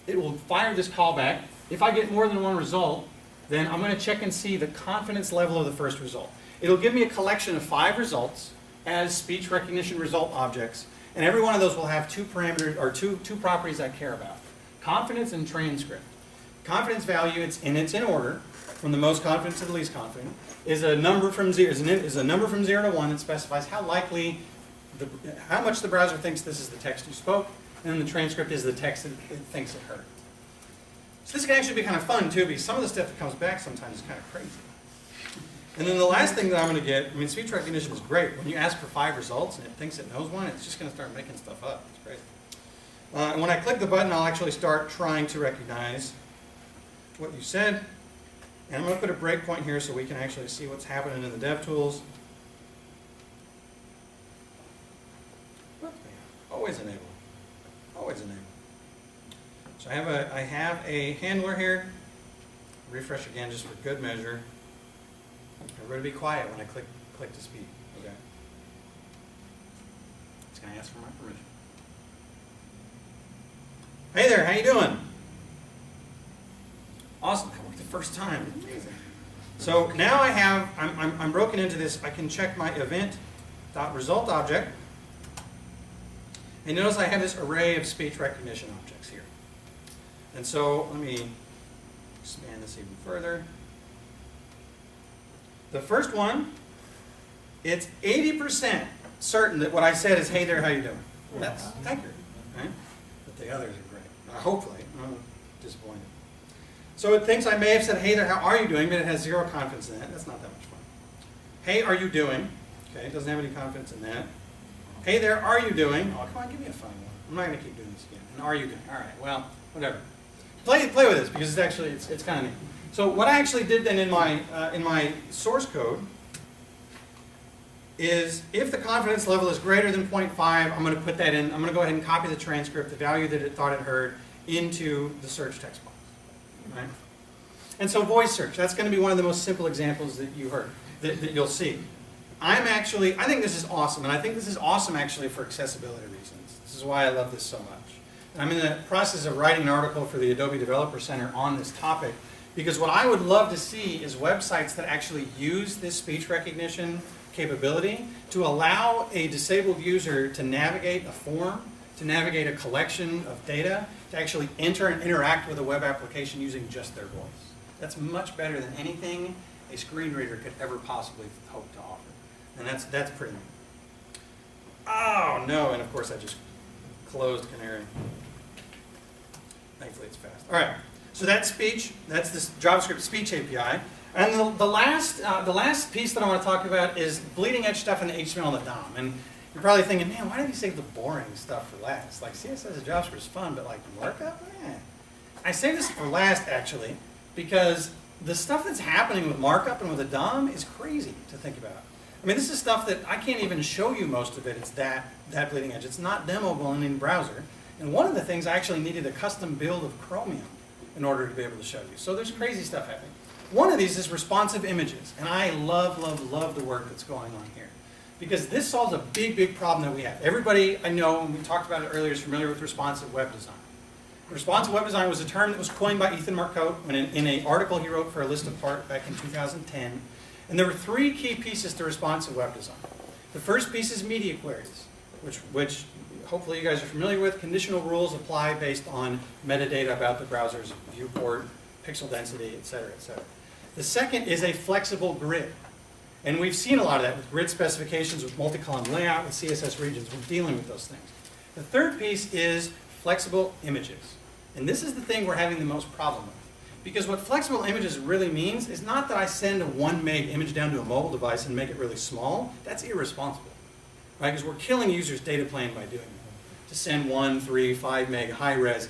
it will fire this callback. If I get more than one result, then I'm going to check and see the confidence level of the first result. It'll give me a collection of 5 results as speech recognition result objects, and every one of those will have 2 parameters or two properties I care about: confidence and transcript. Confidence value, it's in order from the most confident to the least confident, is a number from 0 to 1 that specifies how much the browser thinks this is the text you spoke, and then the transcript is the text that it thinks it heard. So this can actually be kind of fun too, because some of the stuff that comes back sometimes is kind of crazy. And then the last thing that I'm going to get, I mean, speech recognition is great. When you ask for 5 results and it thinks it knows one, it's just going to start making stuff up. It's crazy. And when I click the button, I'll actually start trying to recognize what you said. And I'm going to put a breakpoint here so we can actually see what's happening in the DevTools. Always enable. Always enable. So I have a handler here. Refresh again just for good measure. Everybody be quiet when I click to speak. Okay. It's going to ask for my permission. Hey there, how you doing? Awesome, that worked the first time. Amazing. So now I have, I'm broken into this, I can check my event.result object. And notice I have this array of speech recognition objects here. And so let me expand this even further. The first one, it's 80% certain that what I said is, hey there, how you doing? That's accurate, right? But the others are great. Hopefully, I'm disappointed. So it thinks I may have said, hey there, how are you doing? But it has zero confidence in that. That's not that much fun. Hey, are you doing? Okay, it doesn't have any confidence in that. Hey there, are you doing? Oh, come on, give me a fun one. I'm not going to keep doing this again. And are you doing? All right, well, whatever. Play with this because it's actually, it's kind of neat. So what I actually did then in my source code is if the confidence level is greater than 0.5, I'm going to put that in. I'm going to go ahead and copy the transcript, the value that it thought it heard, into the search text box. Right? And so voice search, that's going to be one of the most simple examples that you heard, that you'll see. I think this is awesome, and I think this is awesome actually for accessibility reasons. This is why I love this so much. And I'm in the process of writing an article for the Adobe Developer Center on this topic, because what I would love to see is websites that actually use this speech recognition capability to allow a disabled user to navigate a form, to navigate a collection of data, to actually enter and interact with a web application using just their voice. That's much better than anything a screen reader could ever possibly hope to offer. And that's pretty neat. Oh no, and of course I just closed Canary. Thankfully it's fast. All right, so that's speech. That's this JavaScript speech API. And the last piece that I want to talk about is bleeding edge stuff in the HTML and the DOM. And you're probably thinking, man, why did you save the boring stuff for last? Like CSS and JavaScript is fun, but like markup? Eh. I say this for last actually because the stuff that's happening with markup and with the DOM is crazy to think about. I mean, this is stuff that I can't even show you most of it. It's that bleeding edge. It's not demoable in any browser. And one of the things, I actually needed a custom build of Chromium in order to be able to show you. So there's crazy stuff happening. One of these is responsive images. And I love, love, love the work that's going on here. Because this solves a big, big problem that we have. Everybody I know, and we talked about it earlier, is familiar with responsive web design. Responsive web design was a term that was coined by Ethan Marcotte in an article he wrote for a list of part back in 2010. And there were three key pieces to responsive web design. The first piece is media queries, which hopefully you guys are familiar with. Conditional rules apply based on metadata about the browser's viewport, pixel density, et cetera, et cetera. The second is a flexible grid. And we've seen a lot of that with grid specifications, with multi-column layout, with CSS regions. We're dealing with those things. The third piece is flexible images. And this is the thing we're having the most problem with. Because what flexible images really means is not that I send a 1 meg image down to a mobile device and make it really small. That's irresponsible, right? Because we're killing users' data plan by doing that. To send 1, 3, 5 meg high-res,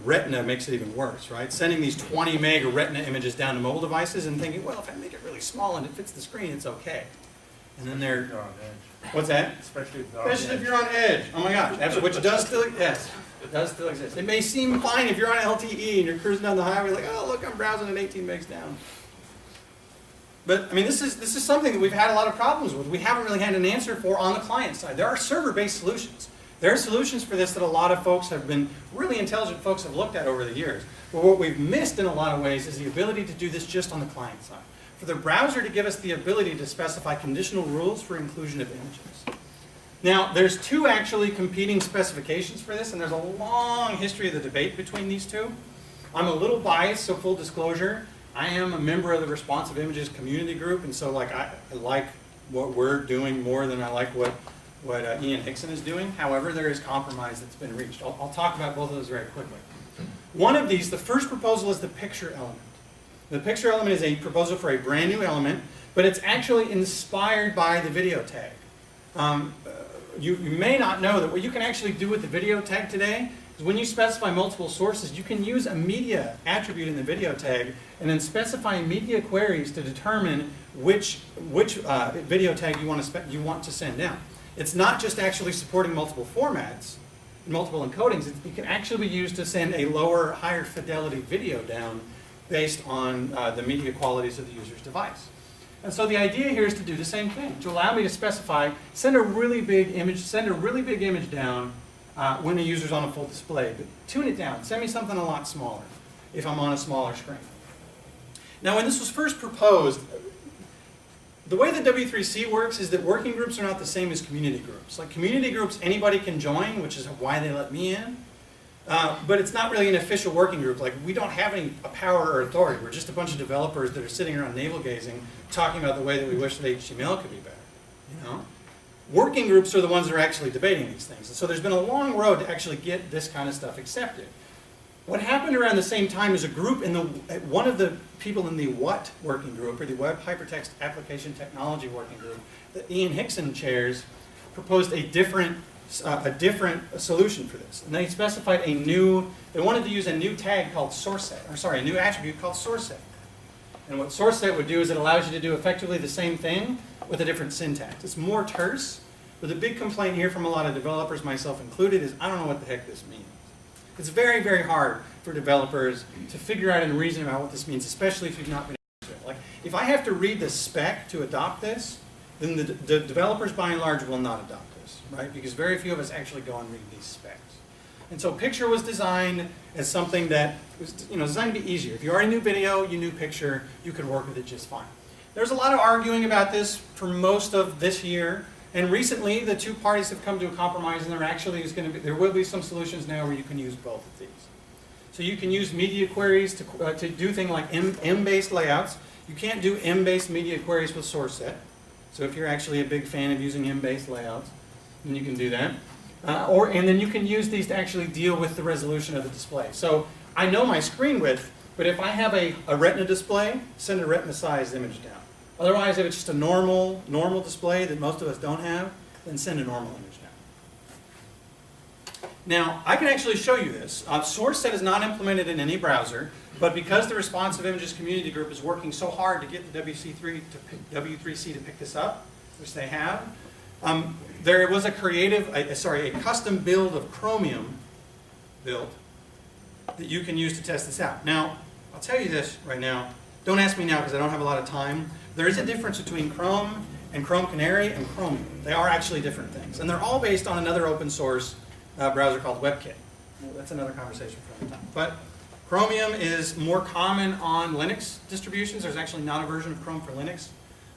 Retina makes it even worse, right? Sending these 20 meg Retina images down to mobile devices and thinking, well, if I make it really small and it fits the screen, it's okay. And then they're... You're on edge. What's that? Especially If you're on Edge. Oh my gosh, which does still, yes, it does still exist. It may seem fine if you're on LTE and you're cruising down the highway like, oh look, I'm browsing at 18 megs down. But I mean, this is something that we've had a lot of problems with. We haven't really had an answer for on the client side. There are server-based solutions. There are solutions for this that a lot of folks have been, really intelligent folks have looked at over the years. But what we've missed in a lot of ways is the ability to do this just on the client side. For the browser to give us the ability to specify conditional rules for inclusion of images. Now, there's two actually competing specifications for this, and there's a long history of the debate between these two. I'm a little biased, so full disclosure. I am a member of the Responsive Images community group, and so like I like what we're doing more than I like what Ian Hickson is doing. However, there is compromise that's been reached. I'll talk about both of those very quickly. One of these, the first proposal is the picture element. The picture element is a proposal for a brand new element, but it's actually inspired by the video tag. You may not know that what you can actually do with the video tag today is when you specify multiple sources, you can use a media attribute in the video tag and then specify media queries to determine which video tag you want to send down. It's not just actually supporting multiple formats, multiple encodings. It can actually be used to send a lower, higher fidelity video down based on the media qualities of the user's device. And so the idea here is to do the same thing, to allow me to specify, send a really big image down when the user's on a full display, but tune it down, send me something a lot smaller if I'm on a smaller screen. Now, when this was first proposed, the way the W3C works is that working groups are not the same as community groups. Like community groups, anybody can join, which is why they let me in. But it's not really an official working group. Like we don't have any power or authority. We're just a bunch of developers that are sitting around navel-gazing, talking about the way that we wish that HTML could be better. You know, working groups are the ones that are actually debating these things. And so there's been a long road to actually get this kind of stuff accepted. What happened around the same time is a group in one of the people in the WHAT working group, or the Web Hypertext Application Technology working group, that Ian Hickson chairs, proposed a different solution for this. And they specified they wanted to use a new tag called sourceSet, or sorry, a new attribute called sourceSet. And what sourceSet would do is it allows you to do effectively the same thing with a different syntax. It's more terse, but the big complaint here from a lot of developers, myself included, is I don't know what the heck this means. It's very, very hard for developers to figure out and reason about what this means, especially if you've not been exposed to it. Like, if I have to read the spec to adopt this, then the developers, by and large, will not adopt this, right? Because very few of us actually go and read these specs. And so picture was designed as something that was designed to be easier. If you already knew video, you knew picture, you could work with it just fine. There's a lot of arguing about this for most of this year. And recently, the two parties have come to a compromise, and there will be some solutions now where you can use both of these. So you can use media queries to do things like M-based layouts. You can't do M-based media queries with sourceSet. So if you're actually a big fan of using M-based layouts, then you can do that. And then you can use these to actually deal with the resolution of the display. So I know my screen width, but if I have a retina display, send a retina-sized image down. Otherwise, if it's just a normal display that most of us don't have, then send a normal image down. Now, I can actually show you this. SourceSet is not implemented in any browser, but because the Responsive Images community group is working so hard to get the W3C to pick this up, which they have, there was a custom build of Chromium built that you can use to test this out. Now, I'll tell you this right now. Don't ask me now because I don't have a lot of time. There is a difference between Chrome and Chrome Canary and Chromium. They are actually different things. And they're all based on another open source browser called WebKit. Well, that's another conversation for another time. But Chromium is more common on Linux distributions. There's actually not a version of Chrome for Linux.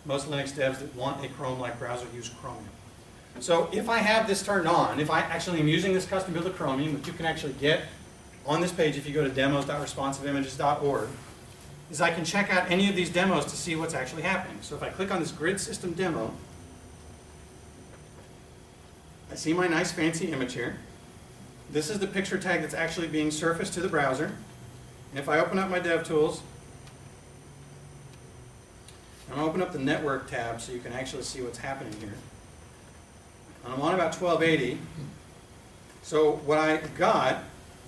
Most Linux devs that want a Chrome-like browser use Chromium. So if I have this turned on, if I actually am using this custom build of Chromium, which you can actually get on this page if you go to demos.responsiveimages.org, is I can check out any of these demos to see what's actually happening. So if I click on this grid system demo, I see my nice fancy image here. This is the picture tag that's actually being surfaced to the browser. And if I open up my DevTools, I'm going to open up the network tab so you can actually see what's happening here. And I'm on about 1280. So what I got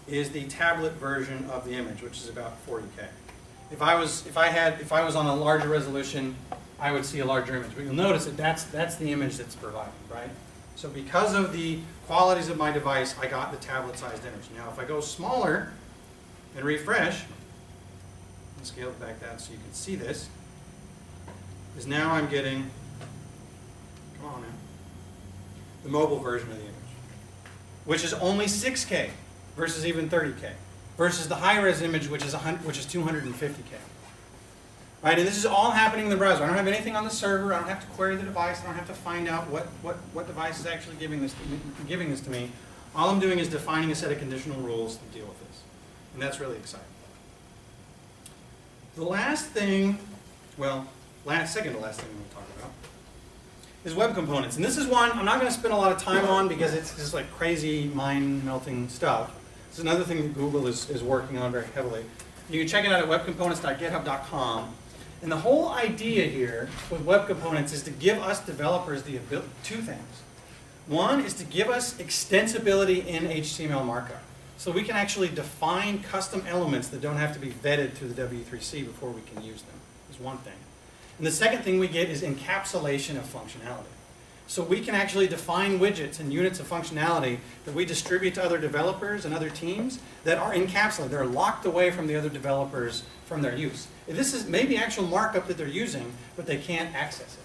is the tablet version of the image, which is about 40K. If I was on a larger resolution, I would see a larger image. But you'll notice that that's the image that's provided, right? So because of the qualities of my device, I got the tablet-sized image. Now, if I go smaller and refresh, and scale it back down so you can see this, is now I'm getting, come on now, the mobile version of the image, which is only 6K versus even 30K, versus the high-res image, which is 250K. Right, and this is all happening in the browser. I don't have anything on the server. I don't have to query the device. I don't have to find out what device is actually giving this to me. All I'm doing is defining a set of conditional rules to deal with this. And that's really exciting. The last thing, second to last thing we'll talk about is web components. And this is one I'm not going to spend a lot of time on because it's just like crazy mind-melting stuff. This is another thing that Google is working on very heavily. You can check it out at webcomponents.github.com. And the whole idea here with web components is to give us developers the ability, two things. One is to give us extensibility in HTML markup. So we can actually define custom elements that don't have to be vetted through the W3C before we can use them, is one thing. And the second thing we get is encapsulation of functionality. So we can actually define widgets and units of functionality that we distribute to other developers and other teams that are encapsulated. They're locked away from the other developers from their use. This is maybe actual markup that they're using, but they can't access it.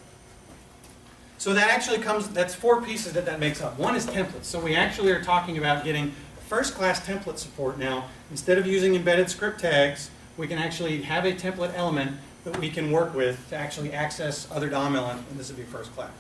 So that actually that's four pieces that makes up. One is templates. So we actually are talking about getting first-class template support now. Instead of using embedded script tags, we can actually have a template element that we can work with to actually access other DOM elements, and this would be first class.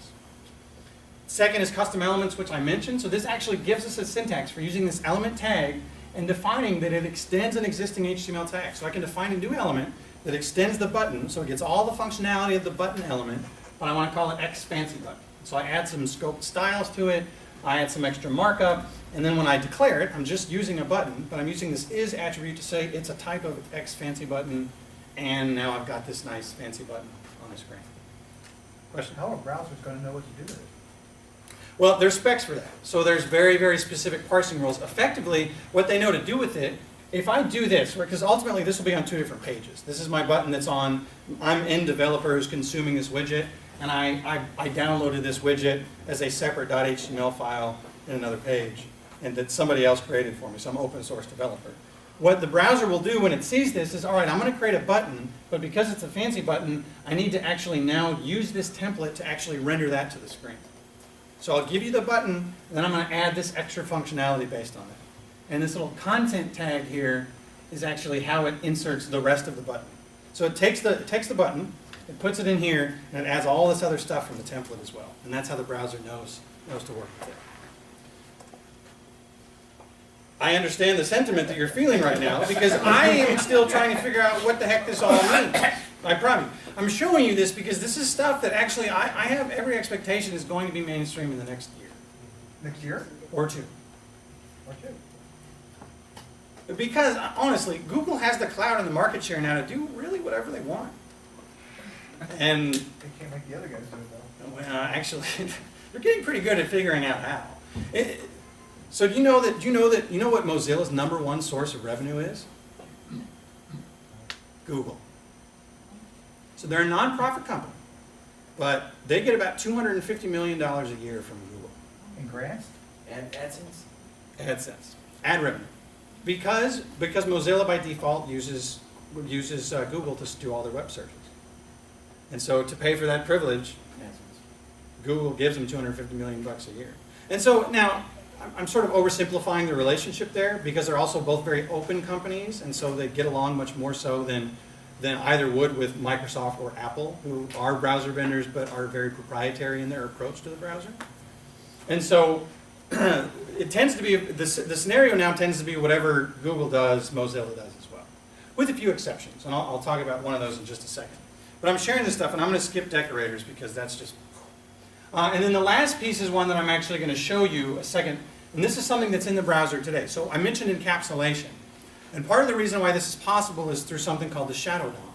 Second is custom elements, which I mentioned. So this actually gives us a syntax for using this element tag and defining that it extends an existing HTML tag. So I can define a new element that extends the button, so it gets all the functionality of the button element, but I want to call it X fancy button. So I add some scoped styles to it, I add some extra markup, and then when I declare it, I'm just using a button, but I'm using this is attribute to say it's a type of X fancy button, and now I've got this nice fancy button on the screen. Question? How are browsers going to know what to do with it? Well, there's specs for that. So there's very, very specific parsing rules. Effectively, what they know to do with it, if I do this, because ultimately this will be on 2 different pages. This is my button that's on, I'm in developer who's consuming this widget, and I downloaded this widget as a separate .html file in another page, and that somebody else created for me, some open source developer. What the browser will do when it sees this is, all right, I'm going to create a button, but because it's a fancy button, I need to actually now use this template to actually render that to the screen. So I'll give you the button, and then I'm going to add this extra functionality based on it. And this little content tag here is actually how it inserts the rest of the button. So it takes the button, it puts it in here, and it adds all this other stuff from the template as well. And that's how the browser knows to work with it. I understand the sentiment that you're feeling right now, because I am still trying to figure out what the heck this all means. I promise. I'm showing you this because this is stuff that actually I have every expectation is going to be mainstream in the next year. Next year? Or two. Or two? Because, honestly, Google has the cloud and the market share now to do really whatever they want. And, They can't make the other guys do it, though. well, actually, they're getting pretty good at figuring out how. So do you know what Mozilla's #1 source of revenue is? Google. So they're a nonprofit company, but they get about $250 million a year from Google. In grants? AdSense? AdSense. Ad revenue. Because Mozilla by default uses Google to do all their web searches. And so to pay for that privilege, Google gives them $250 million a year. And so now, I'm sort of oversimplifying the relationship there because they're also both very open companies, and so they get along much more so than either would with Microsoft or Apple, who are browser vendors but are very proprietary in their approach to the browser. And so it tends to be, the scenario now tends to be whatever Google does, Mozilla does as well, with a few exceptions. And I'll talk about one of those in just a second. But I'm sharing this stuff, and I'm going to skip decorators because that's just... and then the last piece is one that I'm actually going to show you a second, and this is something that's in the browser today. So I mentioned encapsulation. And part of the reason why this is possible is through something called the shadow DOM.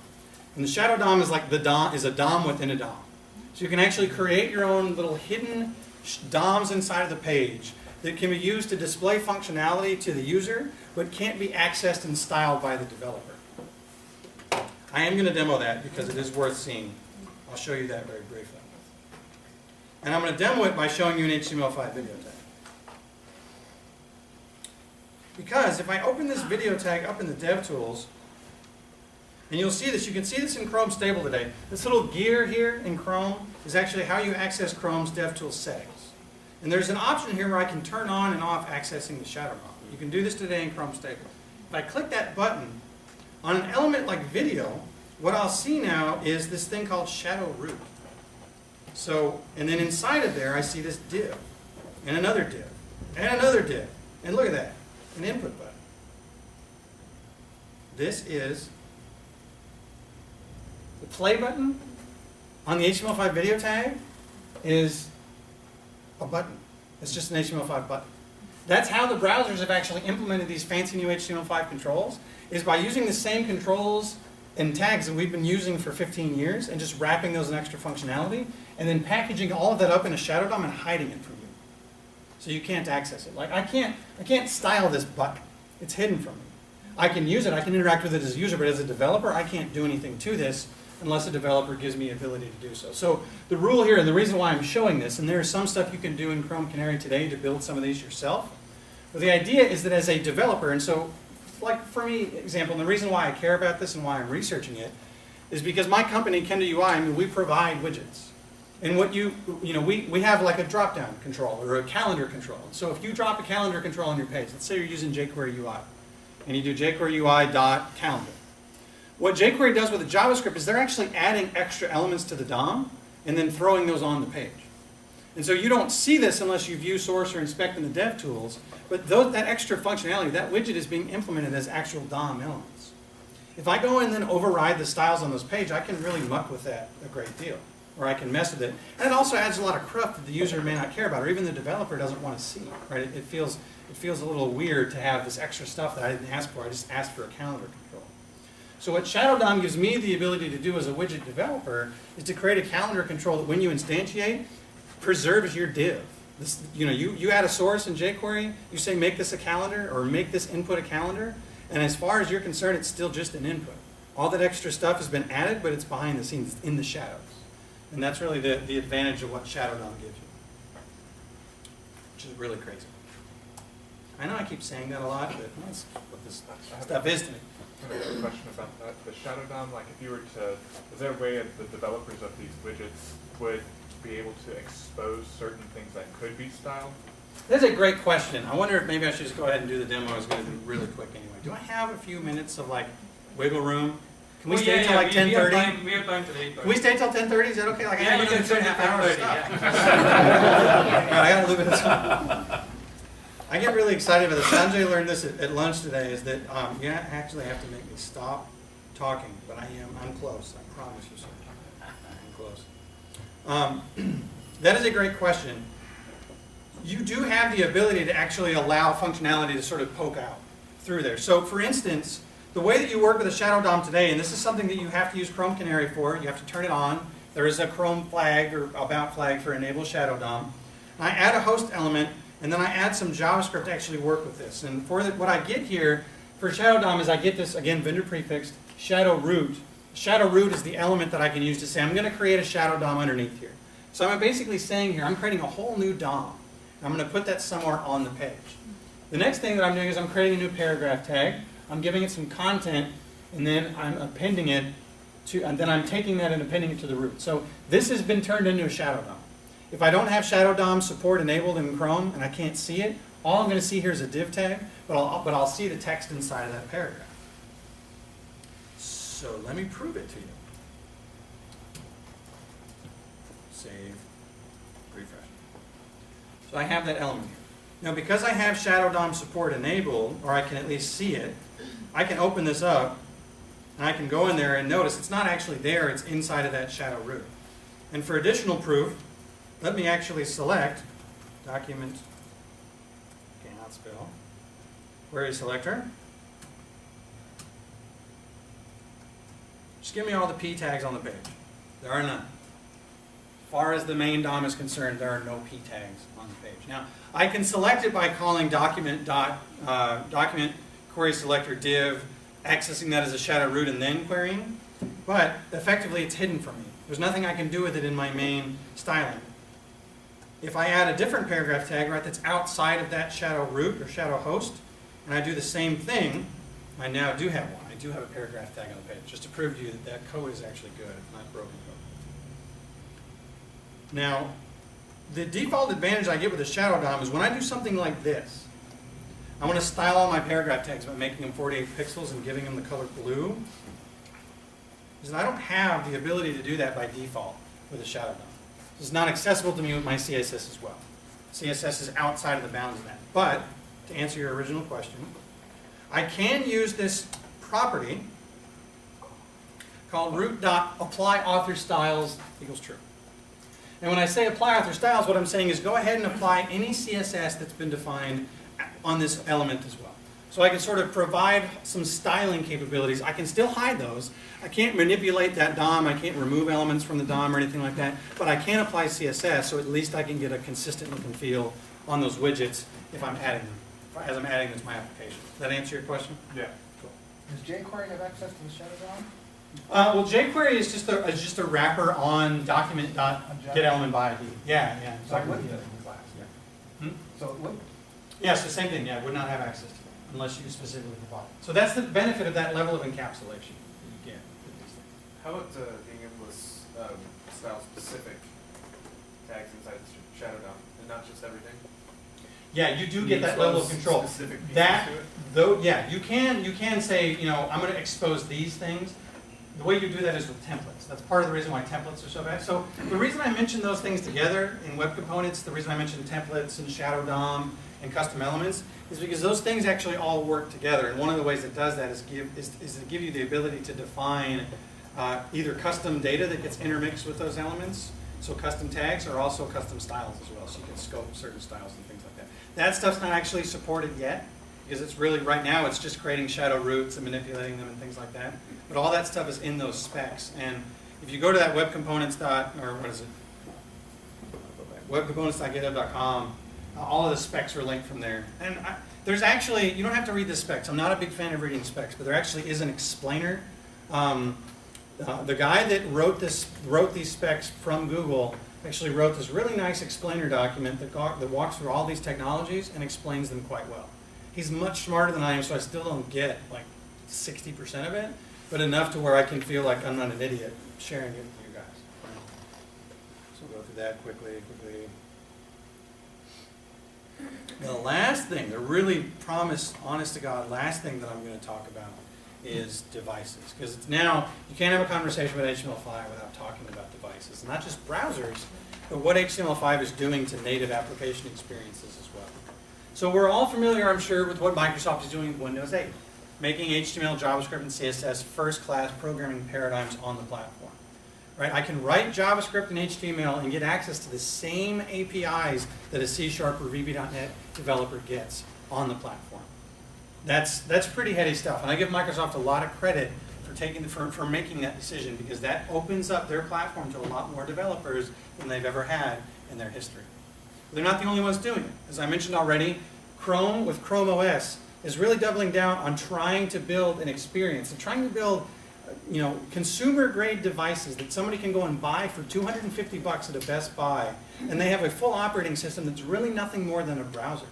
And the shadow DOM is like a DOM within a DOM. So you can actually create your own little hidden DOMs inside of the page that can be used to display functionality to the user, but can't be accessed and styled by the developer. I am going to demo that because it is worth seeing. I'll show you that very briefly. And I'm going to demo it by showing you an HTML5 video tag. Because if I open this video tag up in the DevTools, and you'll see this, you can see this in Chrome Stable today. This little gear here in Chrome is actually how you access Chrome's DevTools settings. And there's an option here where I can turn on and off accessing the shadow DOM. You can do this today in Chrome Stable. If I click that button, on an element like video, what I'll see now is this thing called shadow root. So, and then inside of there I see this div, and another div, and another div. And look at that, an input button. This is the play button on the HTML5 video tag is a button. It's just an HTML5 button. That's how the browsers have actually implemented these fancy new HTML5 controls, is by using the same controls and tags that we've been using for 15 years and just wrapping those in extra functionality and then packaging all of that up in a shadow DOM and hiding it from you. So you can't access it. Like I can't style this button. It's hidden from me. I can use it, I can interact with it as a user, but as a developer, I can't do anything to this unless a developer gives me the ability to do so. So the rule here, and the reason why I'm showing this, and there's some stuff you can do in Chrome Canary today to build some of these yourself, but the idea is that as a developer, and so like for me, example, and the reason why I care about this and why I'm researching it is because my company, Kenda UI, I mean, we provide widgets. And what we have like a drop-down control or a calendar control. So if you drop a calendar control on your page, let's say you're using jQuery UI, and you do jQuery UI.calendar. What jQuery does with the JavaScript is they're actually adding extra elements to the DOM and then throwing those on the page. And so you don't see this unless you view source or inspect in the dev tools, but that extra functionality, that widget is being implemented as actual DOM elements. If I go and then override the styles on this page, I can really muck with that a great deal, or I can mess with it. And it also adds a lot of cruft that the user may not care about, or even the developer doesn't want to see, right? It feels a little weird to have this extra stuff that I didn't ask for. I just asked for a calendar control. So what Shadow DOM gives me the ability to do as a widget developer is to create a calendar control that when you instantiate, preserves your div. This, you add a source in jQuery, you say make this a calendar or make this input a calendar, and as far as you're concerned, it's still just an input. All that extra stuff has been added, but it's behind the scenes, in the shadows. And that's really the advantage of what Shadow DOM gives you, which is really crazy. I know I keep saying that a lot, but that's what this stuff is to me. I have a question about that. The Shadow DOM, like if you were to, is there a way that the developers of these widgets would be able to expose certain things that could be styled? That's a great question. I wonder if maybe I should just go ahead and do the demo. I was going to do really quick anyway. Do I have a few minutes of like wiggle room? Can we stay till like 10:30? We have time till 8:30. Can we stay till 10:30? Is that okay? Like I have you can another 2.5 hours of 10:30, stuff. yeah. All right, I got a little bit of time. I get really excited about this. Sanjay learned this at lunch today, is that you actually have to make me stop talking, but I'm close. I promise you, sir. I'm close. That is a great question. You do have the ability to actually allow functionality to sort of poke out through there. So for instance, the way that you work with a Shadow DOM today, and this is something that you have to use Chrome Canary for, you have to turn it on. There is a Chrome flag or about flag for enable Shadow DOM. I add a host element, and then I add some JavaScript to actually work with this. And for what I get here for Shadow DOM is I get this, again, vendor prefixed shadow root. Shadow root is the element that I can use to say, I'm going to create a Shadow DOM underneath here. So I'm basically saying here, I'm creating a whole new DOM. I'm going to put that somewhere on the page. The next thing that I'm doing is I'm creating a new paragraph tag. I'm giving it some content, and then I'm appending it to, and then I'm taking that and appending it to the root. So this has been turned into a Shadow DOM. If I don't have Shadow DOM support enabled in Chrome and I can't see it, all I'm going to see here is a div tag, but I'll see the text inside of that paragraph. So let me prove it to you. Save, refresh. So I have that element here. Now because I have Shadow DOM support enabled, or I can at least see it, I can open this up and I can go in there and notice it's not actually there, it's inside of that shadow root. And for additional proof, let me actually select document, cannot spell, query selector. Just give me all the p tags on the page. There are none. As far as the main DOM is concerned, there are no p tags on the page. Now, I can select it by calling document query selector div, accessing that as a shadow root and then querying, but effectively it's hidden from me. There's nothing I can do with it in my main styling. If I add a different paragraph tag, right, that's outside of that shadow root or shadow host, and I do the same thing, I now do have one. I do have a paragraph tag on the page, just to prove to you that that code is actually good, it's not broken code. Now, the default advantage I get with the Shadow DOM is when I do something like this, I want to style all my paragraph tags by making them 48 pixels and giving them the color blue, is that I don't have the ability to do that by default with the Shadow DOM. It's not accessible to me with my CSS as well. CSS is outside of the bounds of that. But, to answer your original question, I can use this property called root.applyAuthorStyles equals true. And when I say apply author styles, what I'm saying is go ahead and apply any CSS that's been defined on this element as well. So I can sort of provide some styling capabilities. I can still hide those. I can't manipulate that DOM. I can't remove elements from the DOM or anything like that. But I can apply CSS, so at least I can get a consistent look and feel on those widgets if I'm adding them, as I'm adding them to my application. Does that answer your question? Yeah. Cool. Does jQuery have access to the Shadow DOM? Well, jQuery is just a wrapper on document.getElementById. Yeah. So it Exactly. wouldn't. Hmm? So it would. Yes, the same thing. Yeah, would not have access to it unless you specifically provide it. So that's the benefit of that level of encapsulation that you get with these things. How about being able to style specific tags inside the Shadow DOM and not just everything? Yeah, you do get that level of control. Specific pieces That, to it? though, yeah, you can say, I'm going to expose these things, the way you do that is with templates. That's part of the reason why templates are so bad. So the reason I mentioned those things together in web components, the reason I mentioned templates and shadow DOM and custom elements, is because those things actually all work together. And one of the ways it does that is to give you the ability to define either custom data that gets intermixed with those elements, so custom tags, or also custom styles as well, so you can scope certain styles and things like that. That stuff's not actually supported yet, because it's really, right now, it's just creating shadow roots and manipulating them and things like that. But all that stuff is in those specs. And if you go to that webcomponents.github.com, all of the specs are linked from there. And there's actually, you don't have to read the specs. I'm not a big fan of reading specs, but there actually is an explainer. The guy that wrote these specs from Google actually wrote this really nice explainer document that walks through all these technologies and explains them quite well. He's much smarter than I am, so I still don't get like 60% of it, but enough to where I can feel like I'm not an idiot sharing it with you guys. So we'll go through that quickly. The last thing, the really honest to God, last thing that I'm going to talk about is devices. Because it's now, you can't have a conversation with HTML5 without talking about devices. Not just browsers, but what HTML5 is doing to native application experiences as well. So we're all familiar, I'm sure, with what Microsoft is doing with Windows 8, making HTML, JavaScript, and CSS first-class programming paradigms on the platform. Right? I can write JavaScript and HTML and get access to the same APIs that a C# or VB.NET developer gets on the platform. That's pretty heady stuff, and I give Microsoft a lot of credit for making that decision, because that opens up their platform to a lot more developers than they've ever had in their history. They're not the only ones doing it. As I mentioned already, Chrome with Chrome OS is really doubling down on trying to build an experience and trying to build consumer-grade devices that somebody can go and buy for $250 at a Best Buy, and they have a full operating system that's really nothing more than a browser.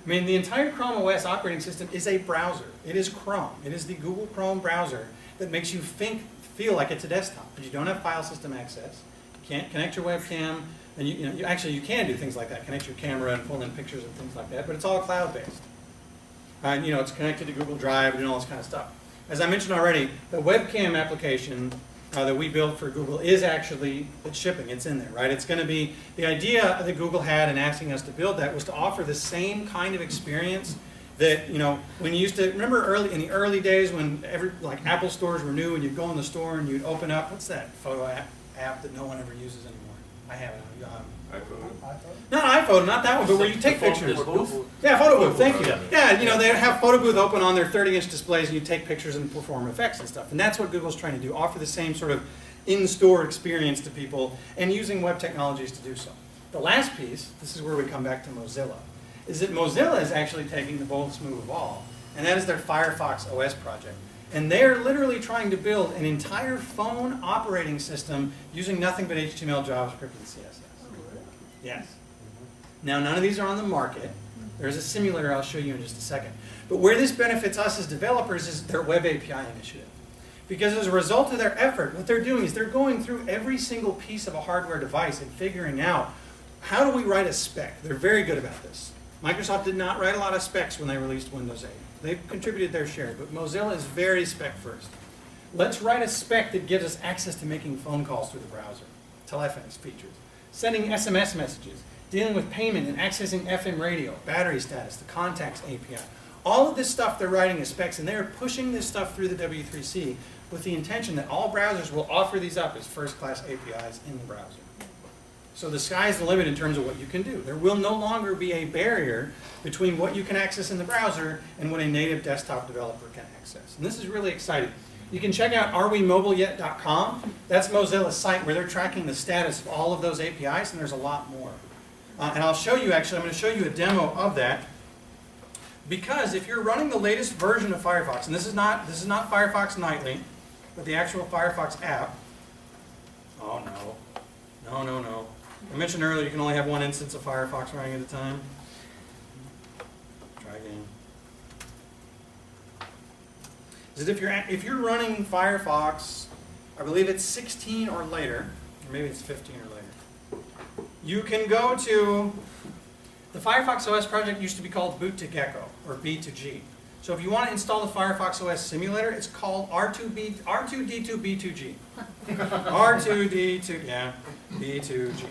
I mean, the entire Chrome OS operating system is a browser. It is Chrome. It is the Google Chrome browser that makes you feel like it's a desktop, but you don't have file system access. You can't connect your webcam, and you can do things like that, connect your camera and pull in pictures and things like that, but it's all cloud-based. It's connected to Google Drive and all this kind of stuff. As I mentioned already, the webcam application that we built for Google is it's shipping, it's in there, right? It's going to be, the idea that Google had in asking us to build that was to offer the same kind of experience that, when you used to, remember in the early days when Apple stores were new and you'd go in the store and you'd open up, what's that photo app that no one ever uses anymore? I have it. Not iPhoto, not that one, but where you take pictures. Yeah, photo booth, thank you. Yeah, they have photo booth open on their 30-inch displays and you take pictures and perform effects and stuff. And that's what Google's trying to do, offer the same sort of in-store experience to people and using web technologies to do so. The last piece, this is where we come back to Mozilla, is that Mozilla is actually taking the boldest move of all, and that is their Firefox OS project. And they're literally trying to build an entire phone operating system using nothing but HTML, JavaScript, and CSS. Yes. Now, none of these are on the market. There's a simulator I'll show you in just a second. But where this benefits us as developers is their Web API initiative. Because as a result of their effort, what they're doing is they're going through every single piece of a hardware device and figuring out, how do we write a spec? They're very good about this. Microsoft did not write a lot of specs when they released Windows 8. They've contributed their share, but Mozilla is very spec first. Let's write a spec that gives us access to making phone calls through the browser, telephony features, sending SMS messages, dealing with payment and accessing FM radio, battery status, the contacts API. All of this stuff they're writing as specs, and they're pushing this stuff through the W3C with the intention that all browsers will offer these up as first-class APIs in the browser. So the sky's the limit in terms of what you can do. There will no longer be a barrier between what you can access in the browser and what a native desktop developer can access. And this is really exciting. You can check out arewemobileyet.com. That's Mozilla's site where they're tracking the status of all of those APIs, and there's a lot more. And I'll show you, actually, I'm going to show you a demo of that. Because if you're running the latest version of Firefox, and this is not Firefox Nightly, but the actual Firefox app. Oh, no. I mentioned earlier you can only have one instance of Firefox running at a time. Try again. Is that if you're running Firefox, I believe it's 16 or later, or maybe it's 15 or later, you can go to, the Firefox OS project used to be called Boot to Gecko, or B to G. So So if you want to install the Firefox OS simulator, it's called R2D2B2G. R2D2, yeah, B2G.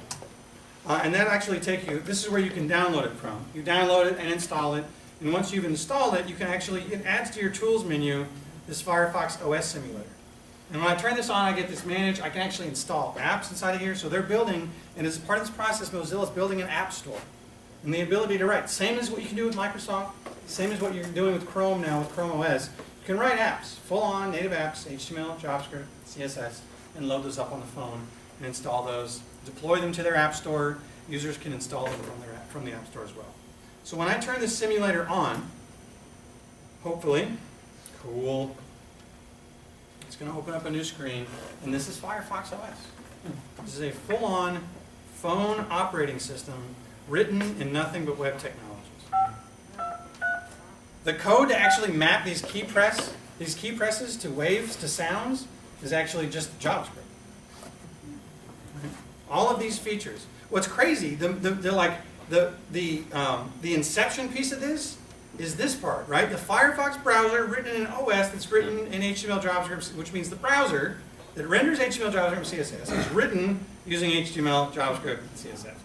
And that actually takes you, this is where you can download it from. You download it and install it, and once you've installed it, you can actually, it adds to your tools menu this Firefox OS simulator. And when I turn this on, I get this manage, I can actually install apps inside of here. So they're building, and as part of this process, Mozilla is building an app store. And the ability to write, same as what you can do with Microsoft, same as what you're doing with Chrome now with Chrome OS. You can write apps, full-on native apps, HTML, JavaScript, CSS, and load those up on the phone and install those. Deploy them to their app store. Users can install them from the app store as well. So when I turn this simulator on, hopefully, cool, it's going to open up a new screen, and this is Firefox OS. This is a full-on phone operating system written in nothing but web technologies. The code to actually map these key presses to waves, to sounds, is actually just JavaScript. All of these features. What's crazy, the inception piece of this is this part, right? The Firefox browser written in an OS that's written in HTML, JavaScript, which means the browser that renders HTML, JavaScript, and CSS is written using HTML, JavaScript, and CSS.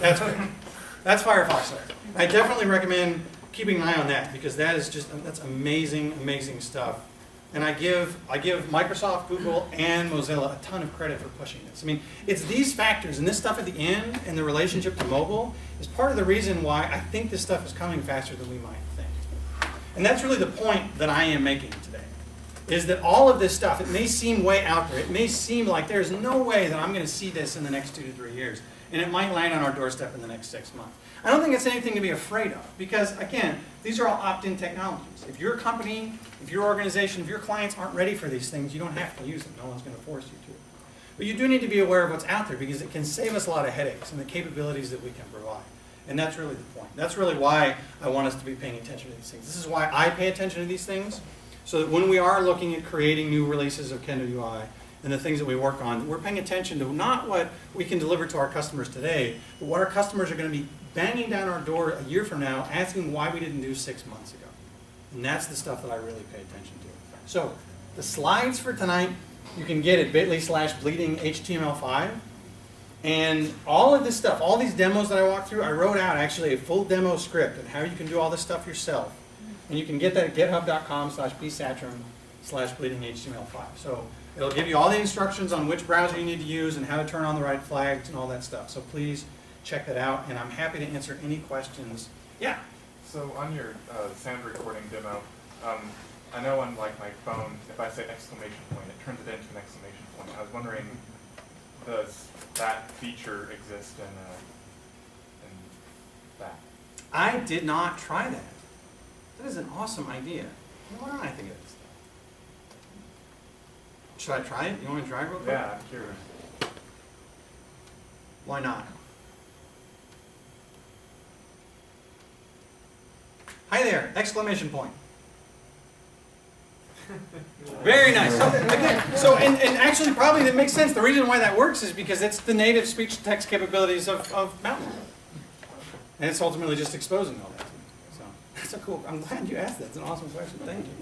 That's great. That's Firefox there. I definitely recommend keeping an eye on that because that is just, that's amazing, amazing stuff. And I give Microsoft, Google, and Mozilla a ton of credit for pushing this. I mean, it's these factors and this stuff at the end and the relationship to mobile is part of the reason why I think this stuff is coming faster than we might think. And that's really the point that I am making today, is that all of this stuff, it may seem way out there. It may seem like there's no way that I'm going to see this in the next 2 to 3 years. And it might land on our doorstep in the next 6 months. I don't think it's anything to be afraid of because, again, these are all opt-in technologies. If your company, if your organization, if your clients aren't ready for these things, you don't have to use them. No one's going to force you to. But you do need to be aware of what's out there because it can save us a lot of headaches and the capabilities that we can provide. And that's really the point. That's really why I want us to be paying attention to these things. This is why I pay attention to these things, so that when we are looking at creating new releases of Kendo UI, and the things that we work on, we're paying attention to not what we can deliver to our customers today, but what our customers are going to be banging down our door a year from now, asking why we didn't do 6 months ago. And that's the stuff that I really pay attention to. So, the slides for tonight, you can get at bit.ly/bleeding HTML5. And all of this stuff, all these demos that I walked through, I wrote out actually a full demo script on how you can do all this stuff yourself. And you can get that at github.com/bsatrum/bleeding HTML5. So, it'll give you all the instructions on which browser you need to use and how to turn on the right flags and all that stuff. So please check that out, and I'm happy to answer any questions. Yeah? So on your sound recording demo, I know on like my phone, if I say exclamation point, it turns it into an exclamation point. I was wondering, does that feature exist in that? I did not try that. That is an awesome idea. Why don't I think of this? Should I try it? You want me to try it real quick? Yeah, I'm curious. Why not? Hi there! Exclamation point. Very nice. So, again, and actually probably that makes sense. The reason why that works is because it's the native speech-to-text capabilities of Mountain. And it's ultimately just exposing all that to me. So that's a cool, I'm glad you asked that. It's an awesome question. Thank you.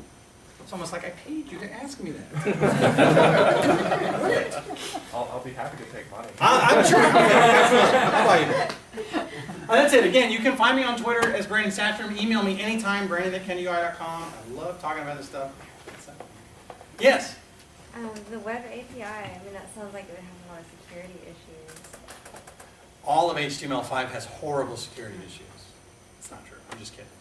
It's almost like I paid you to ask me that. I'll be happy to take money. I'm sure. How about you? That's it. Again, you can find me on Twitter as Brandon Satcham. Email me anytime, brandon@kendoui.com. I love talking about this stuff. Yes? The web API, I mean, that sounds like it would have a lot of security issues. All of HTML5 has horrible security issues. It's not true. I'm just kidding.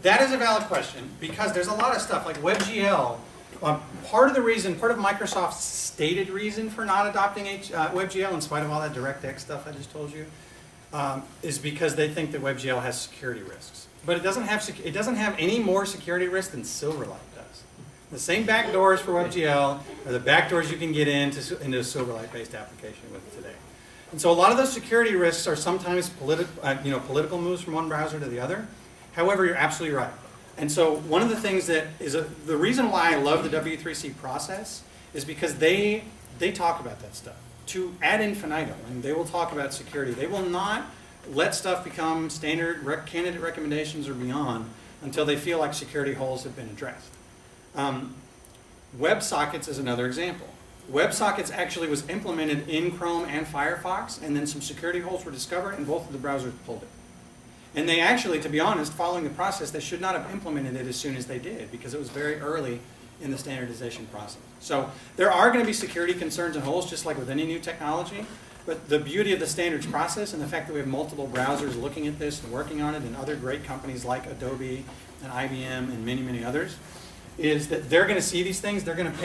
That is a valid question because there's a lot of stuff like WebGL. Part of Microsoft's stated reason for not adopting WebGL, in spite of all that DirectX stuff I just told you, is because they think that WebGL has security risks. But it doesn't have any more security risks than Silverlight does. The same backdoors for WebGL are the backdoors you can get into a Silverlight-based application with today. And so a lot of those security risks are sometimes political moves from one browser to the other. However, you're absolutely right. And so one of the things that is the reason why I love the W3C process is because they talk about that stuff to ad infinitum, and they will talk about security. They will not let stuff become standard candidate recommendations or beyond until they feel like security holes have been addressed. WebSockets is another example. WebSockets actually was implemented in Chrome and Firefox, and then some security holes were discovered, and both of the browsers pulled it. And they actually, to be honest, following the process, they should not have implemented it as soon as they did, because it was very early in the standardization process. So there are going to be security concerns and holes, just like with any new technology. But the beauty of the standards process and the fact that we have multiple browsers looking at this and working on it, and other great companies like Adobe and IBM and many, many others, is that they're going to see these things. They're going to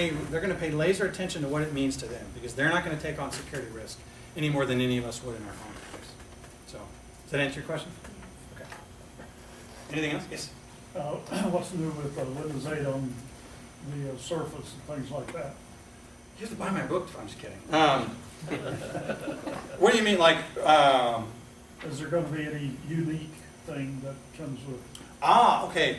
pay laser attention to what it means to them, because they're not going to take on security risk any more than any of us would in our own lives. So, does that answer your question? Okay. Anything else? Yes. What's new with Windows 8 on the Surface and things like that? You have to buy my book. I'm just kidding. What do you mean, like? Is there going to be any unique thing that comes with? Okay.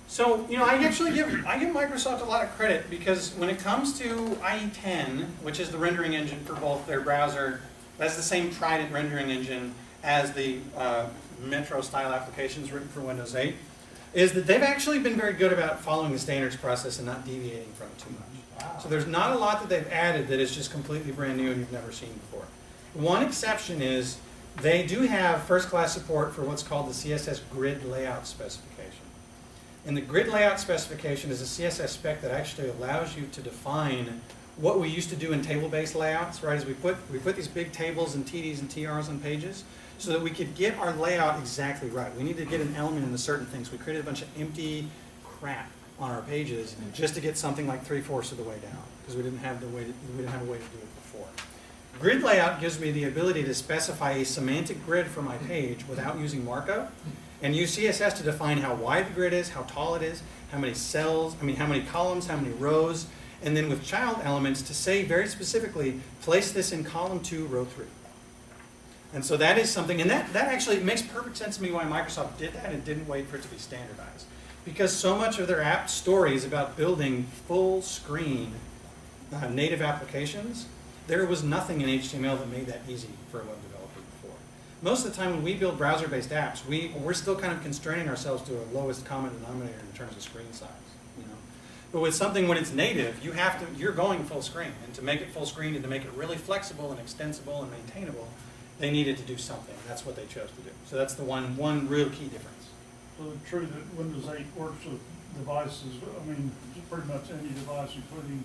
So, I give Microsoft a lot of credit, because when it comes to IE10, which is the rendering engine for both their browser, that's the same Trident rendering engine as the Metro style applications written for Windows 8, is that they've actually been very good about following the standards process and not deviating from it too much. Wow. So there's not a lot that they've added that is just completely brand new and you've never seen before. One exception is they do have first-class support for what's called the CSS grid layout specification. And the grid layout specification is a CSS spec that actually allows you to define what we used to do in table-based layouts, right? Is we put these big tables and TDs and TRs on pages so that we could get our layout exactly right. We need to get an element into certain things. We created a bunch of empty crap on our pages just to get something like 3/4 of the way down, because we didn't have a way to do it before. Grid layout gives me the ability to specify a semantic grid for my page without using markup, and use CSS to define how wide the grid is, how tall it is, how many cells, how many columns, how many rows, and then with child elements to say very specifically, place this in column 2, row 3. And so that is something, and that actually makes perfect sense to me why Microsoft did that and didn't wait for it to be standardized. Because so much of their app story is about building full screen native applications. There was nothing in HTML that made that easy for a web developer before. Most of the time when we build browser-based apps, we're still kind of constraining ourselves to a lowest common denominator in terms of screen size. But with something when it's native, you're going full screen, and to make it full screen and to make it really flexible and extensible and maintainable, they needed to do something. That's what they chose to do. So that's the one real key difference. So it's true that Windows 8 works with devices, pretty much any device, including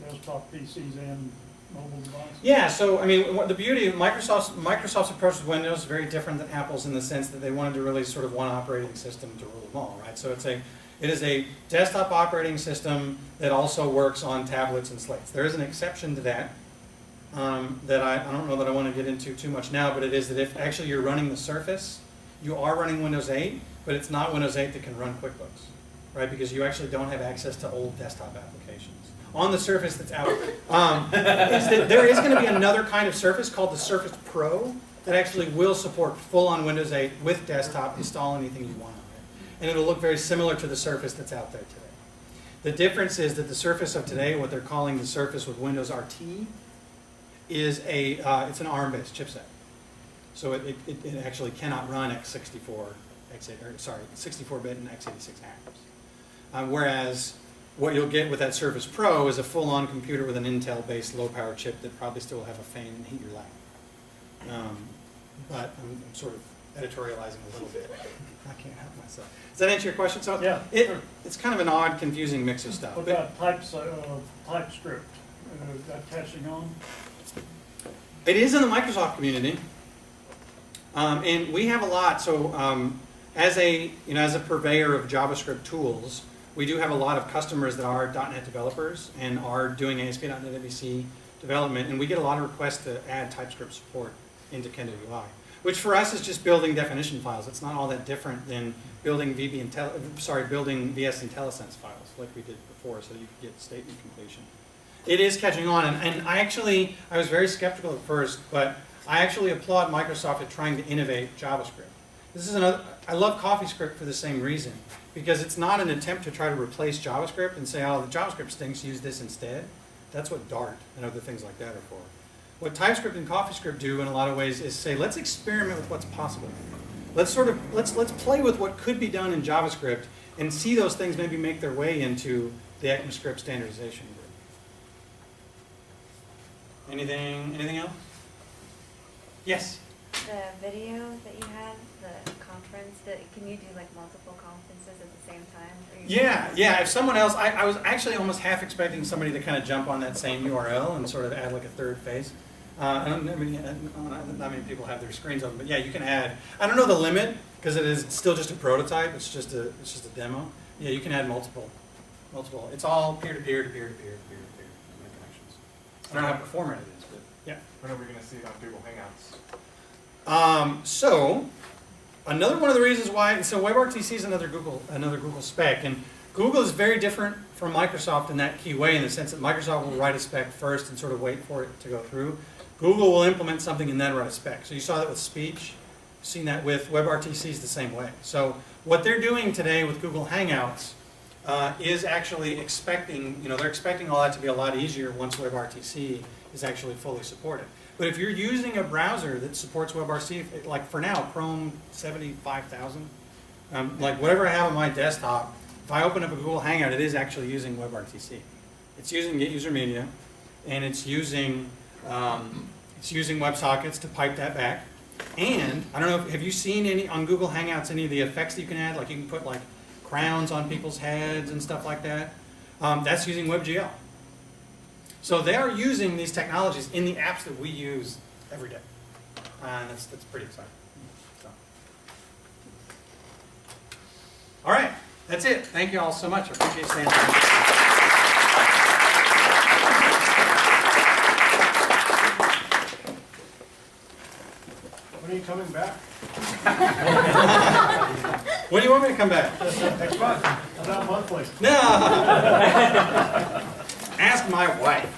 desktop PCs and mobile devices? Yeah, so the beauty of Microsoft's approach with Windows is very different than Apple's in the sense that they wanted to release sort of one operating system to rule them all, right? So it is a desktop operating system that also works on tablets and slates. There is an exception to that that I don't know that I want to get into too much now, but it is that if actually you're running the Surface, you are running Windows 8, but it's not Windows 8 that can run QuickBooks, right? Because you actually don't have access to old desktop applications. On the Surface that's out, there is going to be another kind of Surface called the Surface Pro that actually will support full-on Windows 8 with desktop, install anything you want on it. And it'll look very similar to the Surface that's out there today. The difference is that the Surface of today, what they're calling the Surface with Windows RT, is it's an ARM-based chipset. So it actually cannot run x64, 64-bit and x86 apps. Whereas what you'll get with that Surface Pro is a full-on computer with an Intel-based low-power chip that probably still will have a fan and heat your lap. But I'm sort of editorializing a little bit. I can't help myself. Does that answer your question? So Yeah, sure. It's kind of an odd, confusing mix of stuff. What about TypeScript? Is that catching on? It is in the Microsoft community, and we have a lot. So as a purveyor of JavaScript tools, we do have a lot of customers that are .NET developers and are doing ASP.NET MVC development, and we get a lot of requests to add TypeScript support into Kendo UI, which for us is just building definition files. It's not all that different than building building VS IntelliSense files like we did before, so that you could get statement completion. It is catching on, and I was very skeptical at first, but I actually applaud Microsoft at trying to innovate JavaScript. I love CoffeeScript for the same reason, because it's not an attempt to try to replace JavaScript and say, oh, the JavaScript stinks, use this instead. That's what Dart and other things like that are for. What TypeScript and CoffeeScript do in a lot of ways is say, let's experiment with what's possible. Let's play with what could be done in JavaScript and see those things maybe make their way into the ECMAScript standardization group. Anything else? Yes? The video that you had, the conference, can you do like multiple conferences at the same time? Or you Yeah. If someone else, I was actually almost half expecting somebody to kind of jump on that same URL and sort of add like a third face. I don't know, not many people have their screens open, but yeah, you can add. I don't know the limit because it is still just a prototype. It's just a demo. Yeah, you can add multiple. It's all peer-to-peer to peer-to-peer to peer-to-peer connections. I don't know how format it is, but yeah. When are we gonna see it on Google Hangouts? So another one of the reasons why, so WebRTC is another Google spec, and Google is very different from Microsoft in that key way, in the sense that Microsoft will write a spec first and sort of wait for it to go through. Google will implement something and then write a spec. So you saw that with speech. You've seen that with WebRTC is the same way. So what they're doing today with Google Hangouts is actually expecting, they're expecting all that to be a lot easier once WebRTC is actually fully supported. But if you're using a browser that supports WebRTC, like for now, Chrome 75,000, like whatever I have on my desktop, if I open up a Google Hangout, it is actually using WebRTC. It's using Get User Media, and it's using WebSockets to pipe that back. And I don't know, have you seen any on Google Hangouts any of the effects that you can add? Like you can put like crowns on people's heads and stuff like that. That's using WebGL. So they are using these technologies in the apps that we use every day. And that's pretty exciting. So. All right, that's it. Thank you all so much. I appreciate staying here. When are you coming back? When do you want me to come back? Next month, not monthly. No. Ask my wife.